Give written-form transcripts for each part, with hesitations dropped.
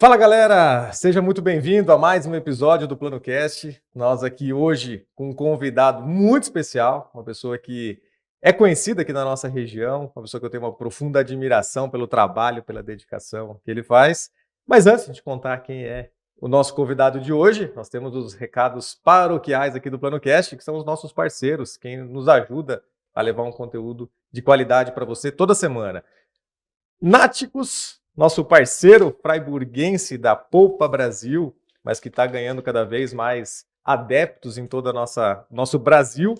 Fala galera, seja muito bem-vindo a mais um episódio do PlanoCast. Nós aqui hoje com um convidado muito especial, uma pessoa que é conhecida aqui na nossa região, uma pessoa que eu tenho uma profunda admiração pelo trabalho, pela dedicação que ele faz. Mas antes de contar quem é o nosso convidado de hoje, nós temos os recados paroquiais aqui do PlanoCast, que são os nossos parceiros, quem nos ajuda a levar um conteúdo de qualidade para você toda semana. Náticos, nosso parceiro fraiburguense da Polpa Brasil, mas que está ganhando cada vez mais adeptos em todo nosso Brasil.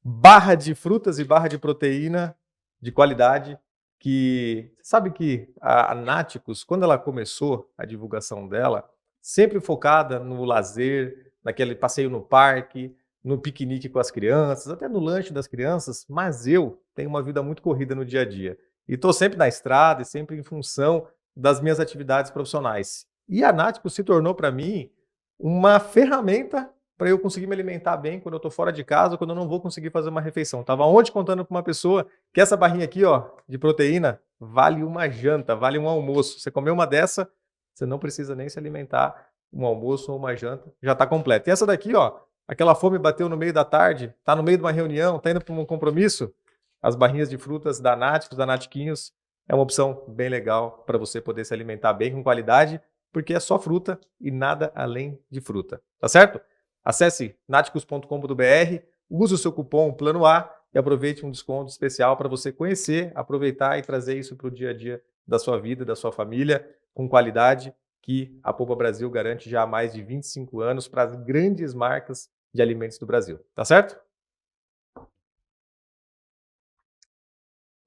Barra de frutas e barra de proteína de qualidade, que sabe que a Náticos, quando ela começou a divulgação dela, sempre focada no lazer, naquele passeio no parque, no piquenique com as crianças, até no lanche das crianças, mas eu tenho uma vida muito corrida no dia a dia. E estou sempre na estrada e sempre em função das minhas atividades profissionais. E a Náticos se tornou para mim uma ferramenta para eu conseguir me alimentar bem quando eu estou fora de casa, quando eu não vou conseguir fazer uma refeição. Estava ontem contando para uma pessoa que essa barrinha aqui, ó, de proteína, vale uma janta, vale um almoço. Você comer uma dessa, você não precisa nem se alimentar, um almoço ou uma janta, já está completo. E essa daqui, ó, aquela fome bateu no meio da tarde, está no meio de uma reunião, está indo para um compromisso, as barrinhas de frutas da Náticos, da Natiquinhos, é uma opção bem legal para você poder se alimentar bem com qualidade, porque é só fruta e nada além de fruta, tá certo? Acesse naticos.com.br, use o seu cupom Plano A e aproveite um desconto especial para você conhecer, aproveitar e trazer isso para o dia a dia da sua vida, da sua família, com qualidade que a Polpa Brasil garante já há mais de 25 anos para as grandes marcas de alimentos do Brasil. Tá certo?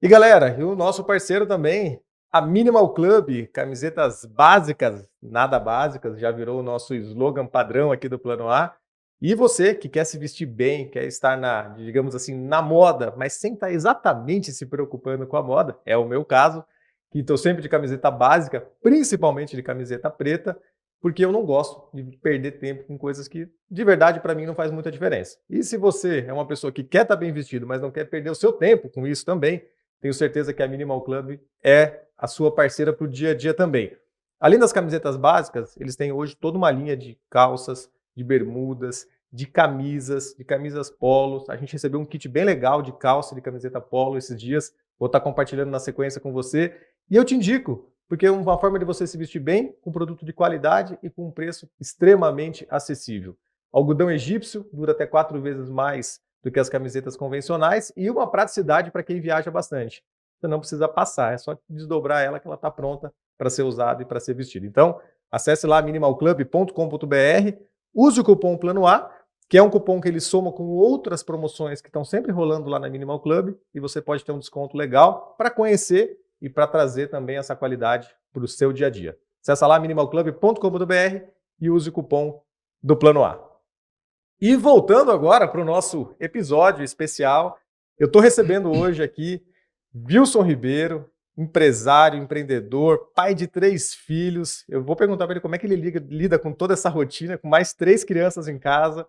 E galera, e o nosso parceiro também, a Minimal Club, camisetas básicas, nada básicas, já virou o nosso slogan padrão aqui do Plano A. E você que quer se vestir bem, quer estar digamos assim, na moda, mas sem estar exatamente se preocupando com a moda, é o meu caso, que estou sempre de camiseta básica, principalmente de camiseta preta, porque eu não gosto de perder tempo com coisas que, de verdade, para mim não faz muita diferença. E se você é uma pessoa que quer estar bem vestido, mas não quer perder o seu tempo com isso também, tenho certeza que a Minimal Club é a sua parceira para o dia a dia também. Além das camisetas básicas, eles têm hoje toda uma linha de calças, de bermudas, de camisas polos. A gente recebeu um kit bem legal de calça, de camiseta polo esses dias. Vou estar compartilhando na sequência com você. E eu te indico, porque é uma forma de você se vestir bem, com produto de qualidade e com um preço extremamente acessível. Algodão egípcio dura até 4 vezes mais do que as camisetas convencionais e uma praticidade para quem viaja bastante. Você não precisa passar, é só desdobrar ela que ela está pronta para ser usada e para ser vestida. Então, acesse lá minimalclub.com.br, use o cupom Plano A, que é um cupom que ele soma com outras promoções que estão sempre rolando lá na Minimal Club e você pode ter um desconto legal para conhecer e para trazer também essa qualidade para o seu dia a dia. Acesse lá minimalclub.com.br e use o cupom do Plano A. E voltando agora para o nosso episódio especial, eu estou recebendo hoje aqui Wilson Ribeiro, empresário, empreendedor, pai de 3 filhos. Eu vou perguntar para ele como é que ele lida com toda essa rotina, com mais 3 crianças em casa,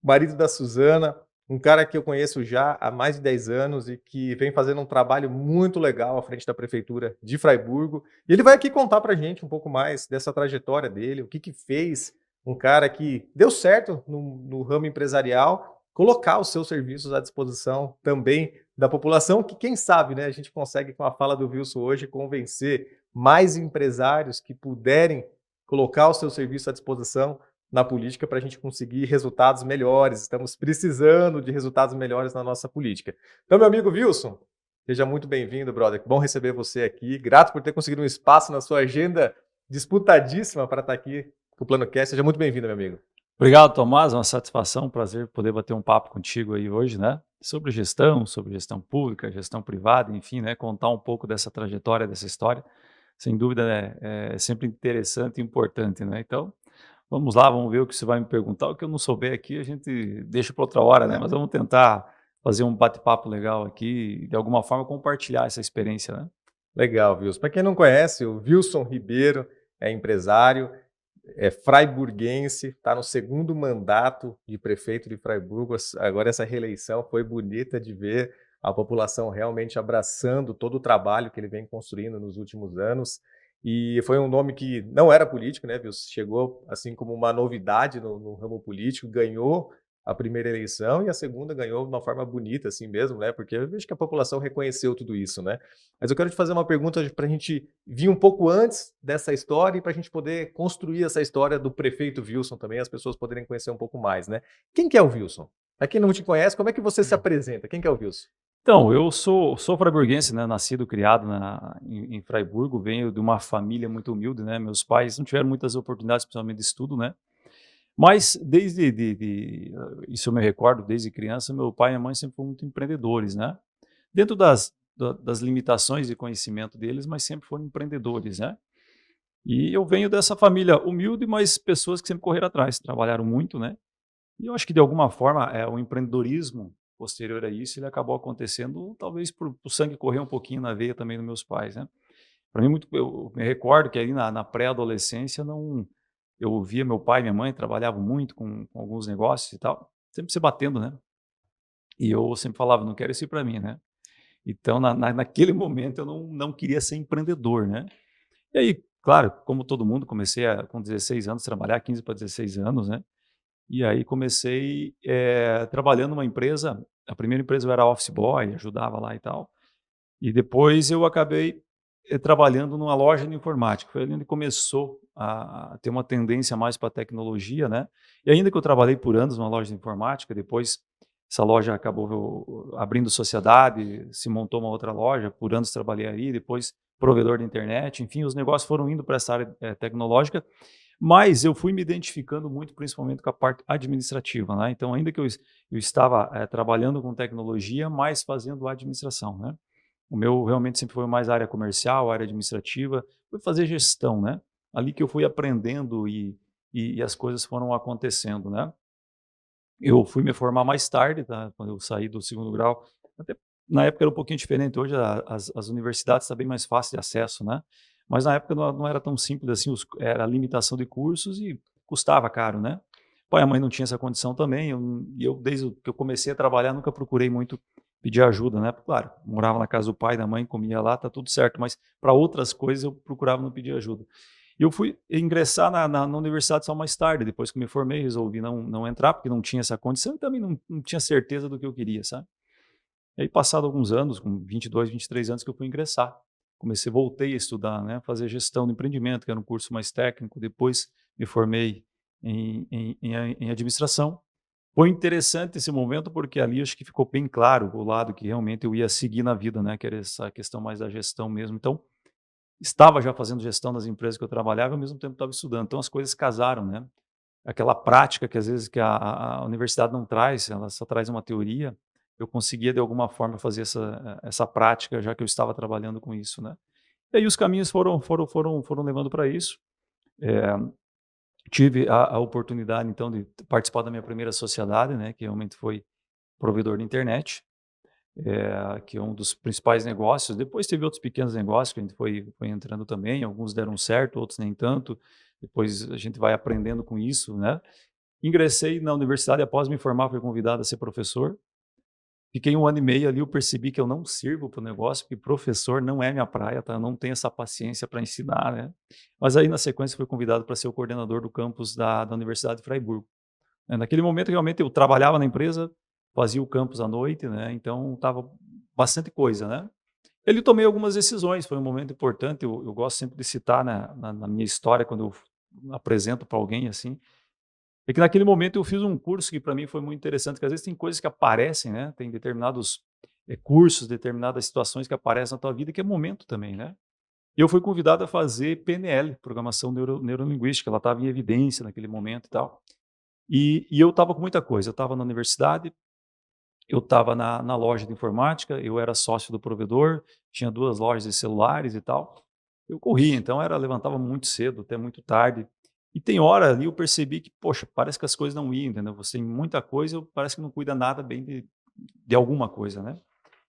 marido da Suzana, um cara que eu conheço já há mais de 10 anos e que vem fazendo um trabalho muito legal à frente da Prefeitura de Fraiburgo. E ele vai aqui contar para a gente um pouco mais dessa trajetória dele, o que fez um cara que deu certo no ramo empresarial, colocar os seus serviços à disposição também da população, que quem sabe, né, a gente consegue com a fala do Wilson hoje convencer mais empresários que puderem colocar o seu serviço à disposição na política para a gente conseguir resultados melhores. Estamos precisando de resultados melhores na nossa política. Então, meu amigo Wilson, seja muito bem-vindo, brother. Bom receber você aqui. Grato por ter conseguido um espaço na sua agenda disputadíssima para estar aqui com o Plano Cast. Seja muito bem-vindo, meu amigo. Obrigado, Tomás. Uma satisfação, um prazer poder bater um papo contigo aí hoje, né? Sobre gestão pública, gestão privada, enfim, né? Contar um pouco dessa trajetória, dessa história. Sem dúvida, né? É sempre interessante e importante, né? Então, vamos lá, vamos ver o que você vai me perguntar. O que eu não souber aqui, a gente deixa para outra hora, né? Mas vamos tentar fazer um bate-papo legal aqui e, de alguma forma, compartilhar essa experiência, né? Legal, Wilson. Para quem não conhece, o Wilson Ribeiro é empresário, é fraiburguense, está no 2º mandato de prefeito de Fraiburgo. Agora essa reeleição foi bonita de ver a população realmente abraçando todo o trabalho que ele vem construindo nos últimos anos. E foi um nome que não era político, né, Wilson? Chegou assim como uma novidade no ramo político, ganhou a primeira eleição e a segunda ganhou de uma forma bonita, assim mesmo, né? Porque eu vejo que a população reconheceu tudo isso, né? Mas eu quero te fazer uma pergunta para a gente vir um pouco antes dessa história e para a gente poder construir essa história do prefeito Wilson também, as pessoas poderem conhecer um pouco mais, né? Quem que é o Wilson? Para quem não te conhece, como é que você se apresenta? Quem que é o Wilson? Então, eu sou freiburguense, né, nascido, criado em Fraiburgo, venho de uma família muito humilde, né, meus pais não tiveram muitas oportunidades, principalmente de estudo, né, mas desde isso eu me recordo, desde criança, meu pai e minha mãe sempre foram muito empreendedores, né, dentro das limitações de conhecimento deles, mas sempre foram empreendedores, né. E eu venho dessa família humilde, mas pessoas que sempre correram atrás, trabalharam muito, né, e eu acho que de alguma forma, o empreendedorismo posterior a isso, ele acabou acontecendo talvez por o sangue correr um pouquinho na veia também dos meus pais, né. Para mim muito eu me recordo que ali na pré-adolescência não eu via meu pai e minha mãe trabalhavam muito com alguns negócios e tal, sempre se batendo, né. E eu sempre falava: "Não quero isso para mim", né. Então naquele momento eu não queria ser empreendedor, né. E aí, claro, como todo mundo, comecei com 16 anos trabalhar, 15 para 16 anos, né. E aí comecei, trabalhando numa empresa, a primeira empresa eu era office boy, ajudava lá e tal, e depois eu acabei, trabalhando numa loja de informática, foi ali onde começou a ter uma tendência mais para tecnologia, né, e ainda que eu trabalhei por anos numa loja de informática, depois essa loja acabou abrindo sociedade, se montou uma outra loja, por anos trabalhei ali, depois provedor de internet, enfim, os negócios foram indo para essa área, tecnológica, mas eu fui me identificando muito, principalmente com a parte administrativa, né, então ainda que eu estava, trabalhando com tecnologia, mas fazendo administração, né. O meu realmente sempre foi mais área comercial, área administrativa, fui fazer gestão, né, ali que eu fui aprendendo e as coisas foram acontecendo, né. Eu fui me formar mais tarde, tá, quando eu saí do segundo grau, até na época era um pouquinho diferente, hoje as universidades está bem mais fácil de acesso, né, mas na época não era tão simples assim, era a limitação de cursos e custava caro, né. Pai e a mãe não tinha essa condição também, eu desde que eu comecei a trabalhar nunca procurei muito pedir ajuda, né, claro, morava na casa do pai e da mãe, comia lá, tá tudo certo, mas para outras coisas eu procurava não pedir ajuda. E eu fui ingressar na universidade só mais tarde, depois que me formei, resolvi não entrar, porque não tinha essa condição e também não tinha certeza do que eu queria, sabe. E aí passado alguns anos, com 22, 23 anos que eu fui ingressar. Voltei a estudar, né, fazer gestão do empreendimento, que era um curso mais técnico, depois me formei em administração. Foi interessante esse momento, porque ali acho que ficou bem claro o lado que realmente eu ia seguir na vida, né, que era essa questão mais da gestão mesmo. Então estava já fazendo gestão das empresas que eu trabalhava, ao mesmo tempo estava estudando, então as coisas casaram, né. Aquela prática que às vezes que a universidade não traz, ela só traz uma teoria, eu conseguia de alguma forma fazer essa prática, já que eu estava trabalhando com isso, né. E aí os caminhos foram levando para isso. Eh, tive a oportunidade então de participar da minha primeira sociedade, né, que realmente foi provedor de internet. Que é um dos principais negócios. Depois teve outros pequenos negócios que a gente foi entrando também, alguns deram certo, outros nem tanto. Depois a gente vai aprendendo com isso, né. Ingressei na universidade, após me formar, fui convidado a ser professor. Fiquei 1 ano e meio ali, eu percebi que eu não sirvo para o negócio, porque professor não é minha praia, tá, eu não tenho essa paciência para ensinar, né. Mas aí na sequência fui convidado para ser o coordenador do campus da Universidade de Fraiburgo. Naquele momento, realmente, eu trabalhava na empresa, fazia o campus à noite, né, então estava bastante coisa, né. Ele tomei algumas decisões, foi um momento importante, eu gosto sempre de citar na minha história, quando eu apresento para alguém, assim, é que naquele momento eu fiz um curso que para mim foi muito interessante, que às vezes tem coisas que aparecem, né, tem determinados, cursos, determinadas situações que aparecem na tua vida, que é momento também, né. E eu fui convidado a fazer PNL, Programação Neurolinguística, ela estava em evidência naquele momento e tal. E eu estava com muita coisa, eu estava na universidade, eu estava na loja de informática, eu era sócio do provedor, tinha 2 lojas de celulares e tal. Eu corria, então levantava muito cedo, até muito tarde. E tem hora ali eu percebi que, poxa, parece que as coisas não iam, entendeu? Você tem muita coisa, parece que não cuida nada bem de alguma coisa, né?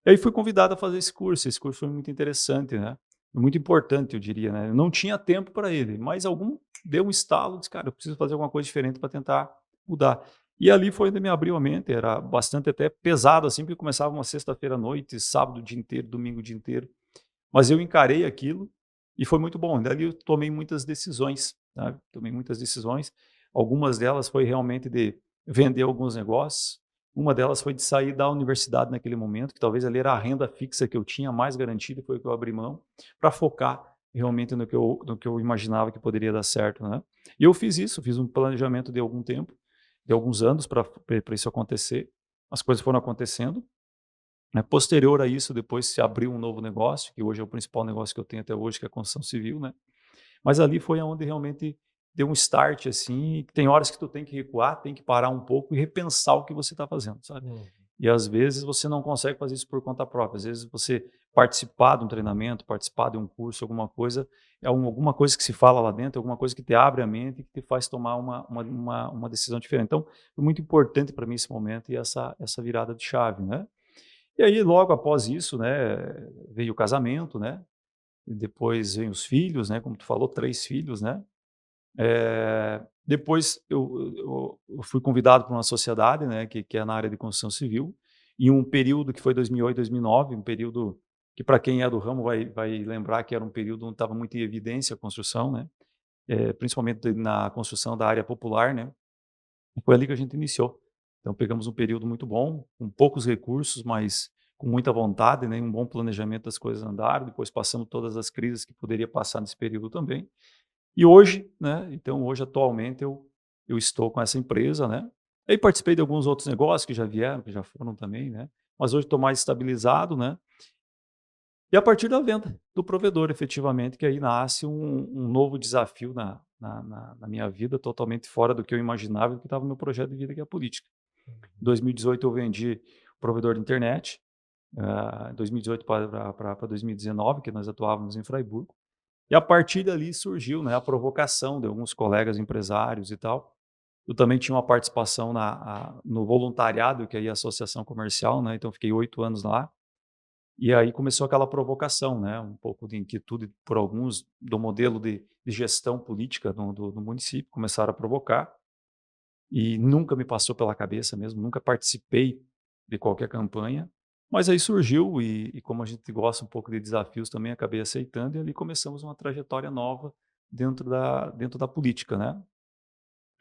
E aí fui convidado a fazer esse curso foi muito interessante, né? Muito importante, eu diria, né? Eu não tinha tempo para ele, mas algum deu um estalo, disse: "Cara, eu preciso fazer alguma coisa diferente para tentar mudar". E ali foi onde me abriu a mente, era bastante até pesado, assim, porque começava uma sexta-feira à noite, sábado o dia inteiro, domingo o dia inteiro. Mas eu encarei aquilo, E foi muito bom. Dali eu tomei muitas decisões, sabe? Tomei muitas decisões. Algumas delas foi realmente de vender alguns negócios. Uma delas foi de sair da universidade naquele momento, que talvez ali era a renda fixa que eu tinha mais garantida, foi o que eu abri mão, para focar realmente no que eu imaginava que poderia dar certo, né? E eu fiz isso, fiz um planejamento de algum tempo, de alguns anos para isso acontecer. As coisas foram acontecendo. Né? Posterior a isso, depois se abriu um novo negócio, que hoje é o principal negócio que eu tenho até hoje, que é a construção civil, né? Mas ali foi onde realmente deu um start, assim, que tem horas que tu tem que recuar, tem que parar um pouco e repensar o que você está fazendo, sabe? Hum. E às vezes você não consegue fazer isso por conta própria. Às vezes você participar de um treinamento, participar de um curso, alguma coisa, alguma coisa que se fala lá dentro, alguma coisa que te abre a mente e que te faz tomar uma decisão diferente. Então, foi muito importante para mim esse momento e essa virada de chave, né? E aí, logo após isso, né, veio o casamento, né? E depois vem os filhos, né? Como tu falou, 3 filhos, né? Depois eu fui convidado para uma sociedade, né, que é na área de construção civil, em um período que foi 2008, 2009, um período que para quem é do ramo vai lembrar que era um período onde estava muito em evidência a construção, né, principalmente na construção da área popular, né, e foi ali que a gente iniciou. Então pegamos um período muito bom, com poucos recursos, mas com muita vontade, né, um bom planejamento das coisas andaram, depois passamos todas as crises que poderia passar nesse período também. E hoje, né, então hoje atualmente eu estou com essa empresa, né, aí participei de alguns outros negócios que já vieram, que já foram também, né, mas hoje estou mais estabilizado, né, e a partir da venda do provedor efetivamente, que aí nasce um novo desafio na minha vida, totalmente fora do que eu imaginava, do que estava no meu projeto de vida, que é a política. Em 2018 eu vendi o provedor de internet, 2018 para 2019, que nós atuávamos em Fraiburgo, e a partir dali surgiu, né, a provocação de alguns colegas empresários e tal. Eu também tinha uma participação no voluntariado, que aí é a associação comercial, né, então fiquei 8 anos lá. E aí começou aquela provocação, né, um pouco de inquietude por alguns do modelo de gestão política do município, começaram a provocar. E nunca me passou pela cabeça mesmo, nunca participei de qualquer campanha, mas aí surgiu e como a gente gosta um pouco de desafios também, acabei aceitando e ali começamos uma trajetória nova dentro da política, né.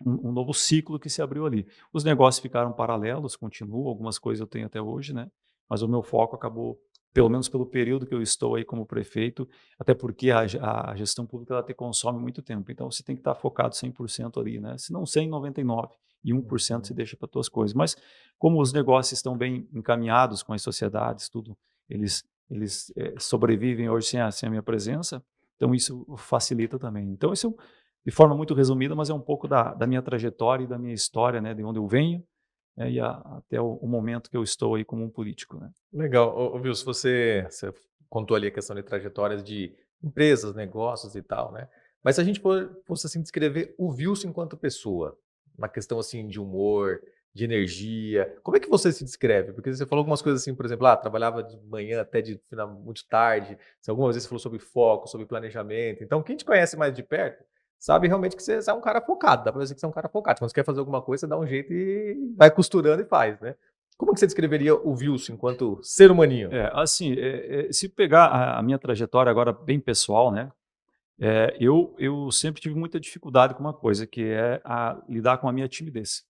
Um novo ciclo que se abriu ali. Os negócios ficaram paralelos, continuam, algumas coisas eu tenho até hoje, né, mas o meu foco acabou, pelo menos pelo período que eu estou aí como prefeito, até porque a gestão pública ela te consome muito tempo, então você tem que estar focado 100% ali, né, se não 100, 99, e 1% você Uhum. deixa para tuas coisas. Mas como os negócios estão bem encaminhados com as sociedades, tudo, eles sobrevivem hoje sem a minha presença, então isso facilita também. Então esse é de forma muito resumida, mas é um pouco da minha trajetória e da minha história, né, de onde eu venho, né, e até o momento que eu estou aí como um político, né. Legal. Ô, Wilson, você contou ali a questão de trajetórias de empresas, negócios e tal, né. Mas se a gente fosse, assim, descrever o Wilson enquanto pessoa, uma questão, assim, de humor, de energia, como é que você se descreve? Porque você falou algumas coisas assim, por exemplo, trabalhava de manhã até de final muito tarde, você algumas vezes falou sobre foco, sobre planejamento, então quem te conhece mais de perto, sabe realmente que você é um cara focado, dá pra ver que você é um cara focado, quando você quer fazer alguma coisa, você dá um jeito e vai costurando e faz, né. Como que você descreveria o Wilson enquanto ser humaninho? Assim, se pegar a minha trajetória agora bem pessoal, né, eu sempre tive muita dificuldade com uma coisa, que é lidar com a minha timidez.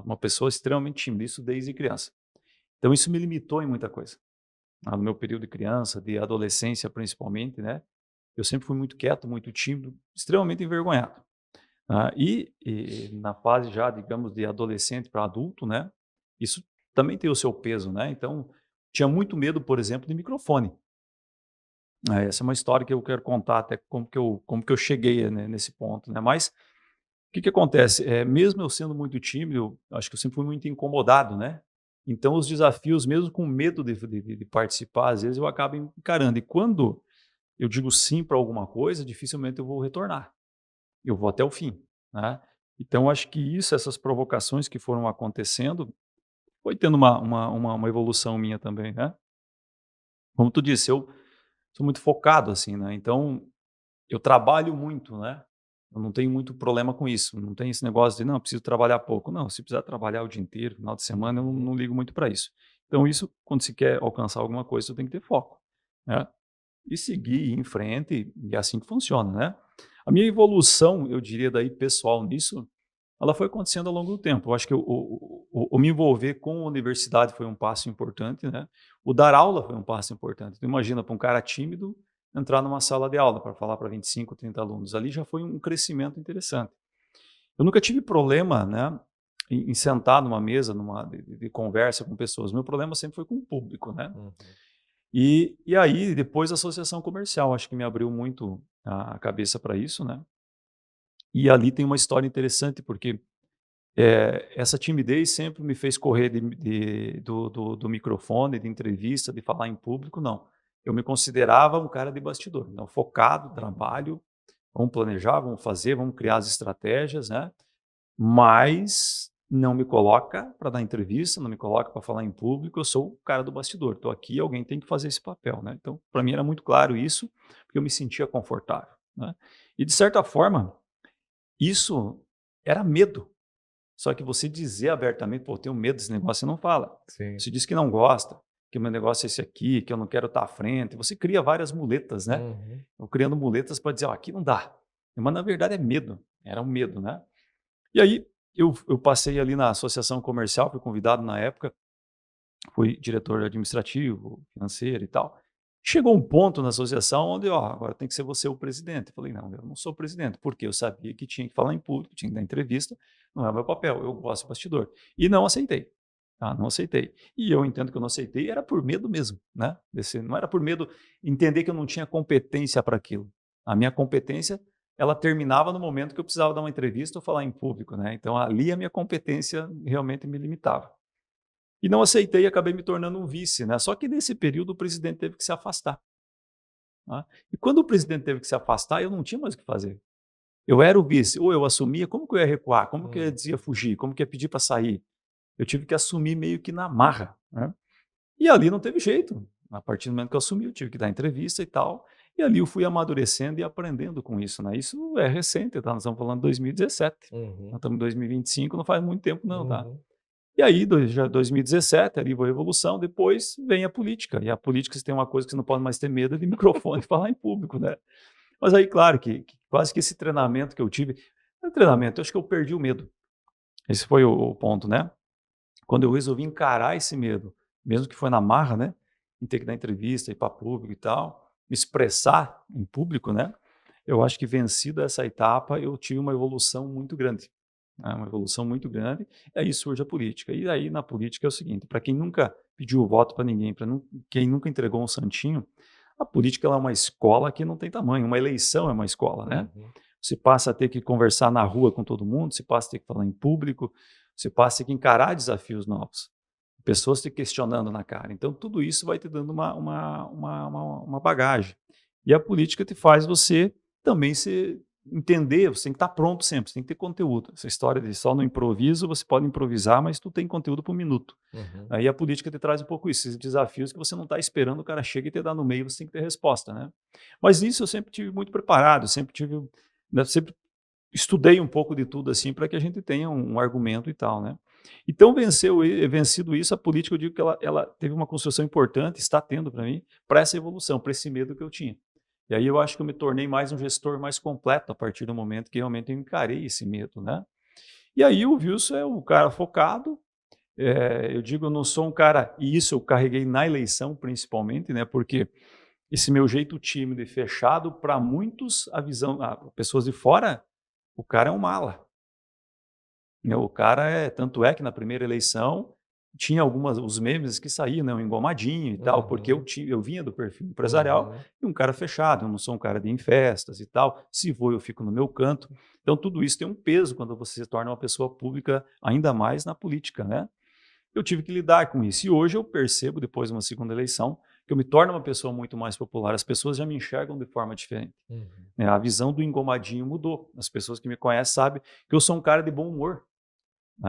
Uma pessoa extremamente tímida, isso desde criança. Então isso me limitou em muita coisa. No meu período de criança, de adolescência principalmente, né, eu sempre fui muito quieto, muito tímido, extremamente envergonhado. E na fase já, digamos, de adolescente para adulto, né, isso também tem o seu peso, né, então tinha muito medo, por exemplo, de microfone. Essa é uma história que eu quero contar até como que eu cheguei, né, nesse ponto, né, mas o que que acontece, mesmo eu sendo muito tímido, eu acho que eu sempre fui muito incomodado, né, então os desafios, mesmo com medo de participar, às vezes eu acabo encarando, e quando eu digo sim para alguma coisa, dificilmente eu vou retornar. Eu vou até o fim, né. Então acho que isso, essas provocações que foram acontecendo, foi tendo uma evolução minha também, né. Como tu disse, eu sou muito focado, assim, né, então eu trabalho muito, né, eu não tenho muito problema com isso, não tem esse negócio de: "Não, preciso trabalhar pouco", não, se precisar trabalhar o dia inteiro, final de semana, eu não ligo muito para isso. Então isso, quando se quer alcançar alguma coisa, você tem que ter foco, né. e seguir em frente, e é assim que funciona, né? A minha evolução, eu diria daí pessoal nisso, ela foi acontecendo ao longo do tempo. Eu acho que o me envolver com a universidade foi um passo importante, né? O dar aula foi um passo importante. Tu imagina para um cara tímido entrar numa sala de aula para falar para 25, 30 alunos. Ali já foi um crescimento interessante. Eu nunca tive problema, né, em sentar numa mesa de conversa com pessoas. Meu problema sempre foi com o público, né? Uhum. E aí, depois a associação comercial, acho que me abriu muito a cabeça para isso, né? E ali tem uma história interessante, porque essa timidez sempre me fez correr do microfone, de entrevista, de falar em público, não. Eu me considerava um cara de bastidor, não focado, trabalho, vamos planejar, vamos fazer, vamos criar as estratégias, né? Mas não me coloca para dar entrevista, não me coloca para falar em público, eu sou o cara do bastidor. Estou aqui, alguém tem que fazer esse papel, né? Então, para mim era muito claro isso, porque eu me sentia confortável, né? E de certa forma, isso era medo. Só que você dizer abertamente, pô, eu tenho medo desse negócio, você não fala. Sim. Você diz que não gosta, que o meu negócio é esse aqui, que eu não quero estar à frente. Você cria várias muletas, né? Uhum. Eu criando muletas para dizer, ó, aqui não dá. Mas na verdade é medo, era um medo, né? E aí eu passei ali na associação comercial, fui convidado na época, fui diretor administrativo, financeiro e tal. Chegou um ponto na associação onde, ó, agora tem que ser você o presidente. Eu falei, não, eu não sou o presidente, porque eu sabia que tinha que falar em público, tinha que dar entrevista, não é o meu papel, eu gosto de bastidor. E não aceitei, tá? Não aceitei. E eu entendo que eu não aceitei, era por medo mesmo, né? Não era por medo, entender que eu não tinha competência para aquilo. A minha competência, ela terminava no momento que eu precisava dar uma entrevista ou falar em público, né? Então ali a minha competência realmente me limitava. E não aceitei e acabei me tornando um vice, né? Só que nesse período o presidente teve que se afastar, tá? E quando o presidente teve que se afastar, eu não tinha mais o que fazer. Eu era o vice, ou eu assumia, como que eu ia recuar? Como que eu ia Hum. dizer fugir? Como que eu ia pedir para sair? Eu tive que assumir meio que na marra, né? E ali não teve jeito. A partir do momento que eu assumi, eu tive que dar entrevista e tal. E ali eu fui amadurecendo e aprendendo com isso, né? Isso é recente, tá? Nós estamos falando de 2017. Nós Uhum. estamos em 2025, não faz muito tempo não, tá? Uhum. E aí, já 2017, ali veio a evolução, depois vem a política. E a política, você tem uma coisa que você não pode mais ter medo de microfone e falar em público, né? Mas aí, claro, que quase que esse treinamento que eu tive, não é treinamento, eu acho que eu perdi o medo. Esse foi o ponto, né? Quando eu resolvi encarar esse medo, mesmo que foi na marra, né? Em ter que dar entrevista, ir para público e tal, me expressar em público, né? Eu acho que vencida essa etapa, eu tive uma evolução muito grande, né? Uma evolução muito grande, e aí surge a política. E aí na política é o seguinte, para quem nunca pediu voto para ninguém, quem nunca entregou um santinho, a política ela é uma escola que não tem tamanho, uma eleição é uma escola, né? Uhum. Você passa a ter que conversar na rua com todo mundo, você passa a ter que falar em público, você passa a ter que encarar desafios novos, pessoas te questionando na cara. Então, tudo isso vai te dando uma bagagem. E a política te faz você também entender, você tem que estar pronto sempre, você tem que ter conteúdo. Essa história de só no improviso, você pode improvisar, mas tu tem conteúdo por minuto. Uhum. Aí a política te traz um pouco isso, esses desafios que você não está esperando, o cara chega e te dá no meio, você tem que ter resposta, né? Mas isso eu sempre tive muito preparado, sempre tive, né, sempre estudei um pouco de tudo assim para que a gente tenha um argumento e tal, né? Então vencido isso, a política eu digo que ela teve uma construção importante, está tendo para mim, para essa evolução, para esse medo que eu tinha. E aí eu acho que eu me tornei mais um gestor mais completo a partir do momento que realmente eu encarei esse medo, né? E aí o Wilson é um cara focado, eu digo, eu não sou um cara, e isso eu carreguei na eleição principalmente, né? Porque esse meu jeito tímido e fechado, para muitos, pessoas de fora, o cara é um mala. Né, o cara tanto é que na primeira eleição tinha os memes que saíam, né, o engomadinho e tal, porque Uhum. eu vinha do perfil empresarial Uhum. e um cara fechado, eu não sou um cara de ir em festas e tal, se vou eu fico no meu canto. Então tudo isso tem um peso quando você se torna uma pessoa pública, ainda mais na política, né? Eu tive que lidar com isso e hoje eu percebo, depois de uma segunda eleição, que eu me torno uma pessoa muito mais popular, as pessoas já me enxergam de forma diferente. Uhum. Né? A visão do engomadinho mudou, as pessoas que me conhecem sabem que eu sou um cara de bom humor.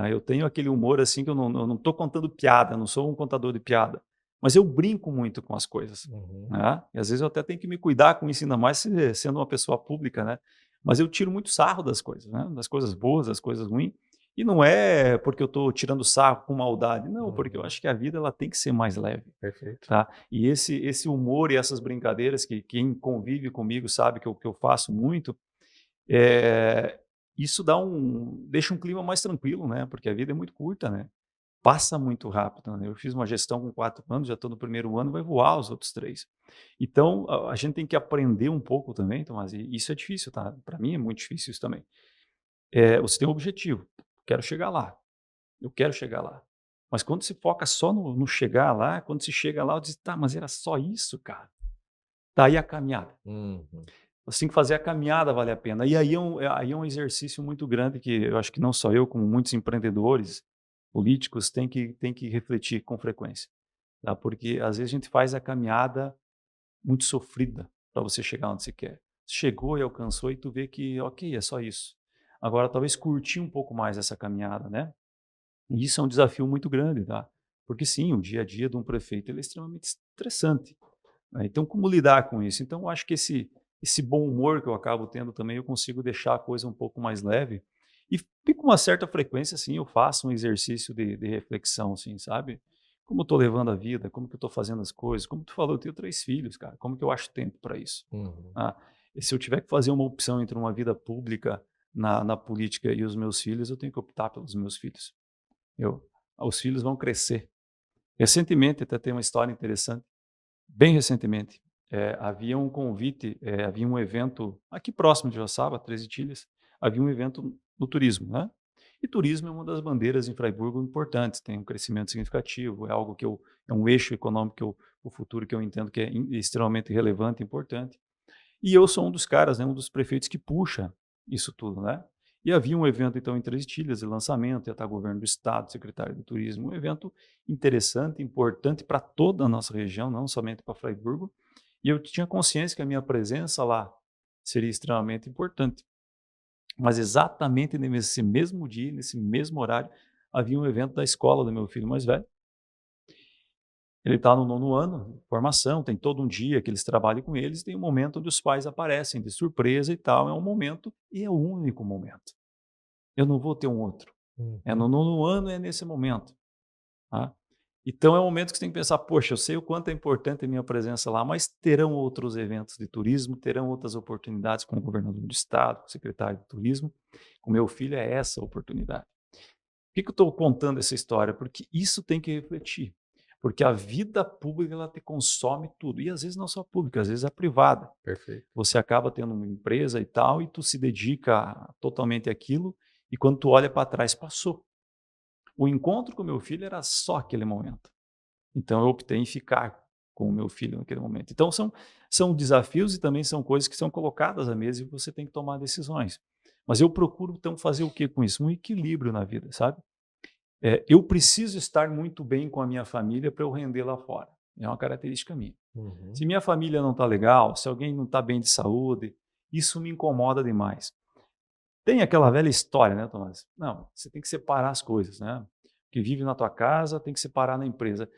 Eu tenho aquele humor assim que eu não estou contando piada, eu não sou um contador de piada, mas eu brinco muito com as coisas, Uhum. né? E às vezes eu até tenho que me cuidar com isso, ainda mais sendo uma pessoa pública, né? Mas eu tiro muito sarro das coisas, né? Das coisas boas, das coisas ruins, E não é porque eu estou tirando sarro com maldade, não, porque eu Uhum. acho que a vida ela tem que ser mais leve, Perfeito. tá? E esse humor e essas brincadeiras que quem convive comigo sabe que eu faço muito, eh, isso deixa um clima mais tranquilo, né, porque a vida é muito curta, né, passa muito rápido, né. Eu fiz uma gestão com 4 anos, já estou no primeiro ano, vai voar os outros 3. Então, a gente tem que aprender um pouco também, Tomás, e isso é difícil, tá, para mim é muito difícil isso também. Você tem um objetivo, quero chegar lá, eu quero chegar lá. Mas quando se foca só no chegar lá, quando se chega lá, eu disse: "Tá, mas era só isso, cara?". Tá aí a caminhada. Uhum. Você tem que fazer a caminhada valer a pena. E aí é um exercício muito grande que eu acho que não só eu, como muitos empreendedores, políticos, têm que refletir com frequência, tá? Porque às vezes a gente faz a caminhada muito sofrida para você chegar onde você quer. Chegou e alcançou e tu vê que, ok, é só isso. Agora talvez curtir um pouco mais essa caminhada, né? E isso é um desafio muito grande, tá? Porque sim, o dia a dia de um prefeito ele é extremamente estressante, né? Então, como lidar com isso? Então, eu acho que esse bom humor que eu acabo tendo também, eu consigo deixar a coisa um pouco mais leve. E com uma certa frequência, sim, eu faço um exercício de reflexão, assim, sabe? Como eu estou levando a vida, como que eu estou fazendo as coisas, como tu falou, eu tenho 3 filhos, cara, como que eu acho tempo para isso? Uhum. Ah, e se eu tiver que fazer uma opção entre uma vida pública na política e os meus filhos, eu tenho que optar pelos meus filhos. Eu os filhos vão crescer. Recentemente, até tem uma história interessante, bem recentemente, havia um convite, havia um evento aqui próximo de Joaçaba, 13 Itilhas, havia um evento no turismo, né. E turismo é uma das bandeiras em Fraiburgo importantes, tem um crescimento significativo, é algo é um eixo econômico que o futuro que eu entendo que é extremamente relevante e importante. E eu sou um dos caras, né, um dos prefeitos que puxa isso tudo, né. E havia um evento então em Três Itilhas de lançamento, ia estar o governo do estado, secretário de turismo, um evento interessante, importante para toda a nossa região, não somente para Fraiburgo, e eu tinha consciência que a minha presença lá seria extremamente importante. Mas exatamente nesse mesmo dia, nesse mesmo horário, havia um evento da escola do meu filho mais velho. Ele está no nono ano, formação, tem todo um dia que eles trabalham com eles, tem um momento onde os pais aparecem de surpresa e tal, é um momento e é o único momento. Eu não vou ter um outro. É Uhum. no nono ano, é nesse momento, tá. Então é um momento que você tem que pensar: "Poxa, eu sei o quanto é importante a minha presença lá, mas terão outros eventos de turismo, terão outras oportunidades com o governador do estado, com o secretário de turismo, com meu filho é essa oportunidade". Por que eu estou contando essa história? Porque isso tem que refletir. Porque a vida pública ela te consome tudo. E às vezes não só a pública, às vezes a privada. Perfeito. Você acaba tendo uma empresa e tal, e tu se dedica totalmente àquilo, e quando tu olha para trás, passou. O encontro com o meu filho era só aquele momento. Então eu optei em ficar com o meu filho naquele momento. Então são desafios e também são coisas que são colocadas à mesa e você tem que tomar decisões. Mas eu procuro então fazer o que com isso? Um equilíbrio na vida, sabe? Eu preciso estar muito bem com a minha família para eu render lá fora. É uma característica minha. Uhum. Se minha família não está legal, se alguém não está bem de saúde, isso me incomoda demais. Tem aquela velha história, né, Tomás? Não, você tem que separar as coisas, né? O que vive na tua casa tem que separar na empresa.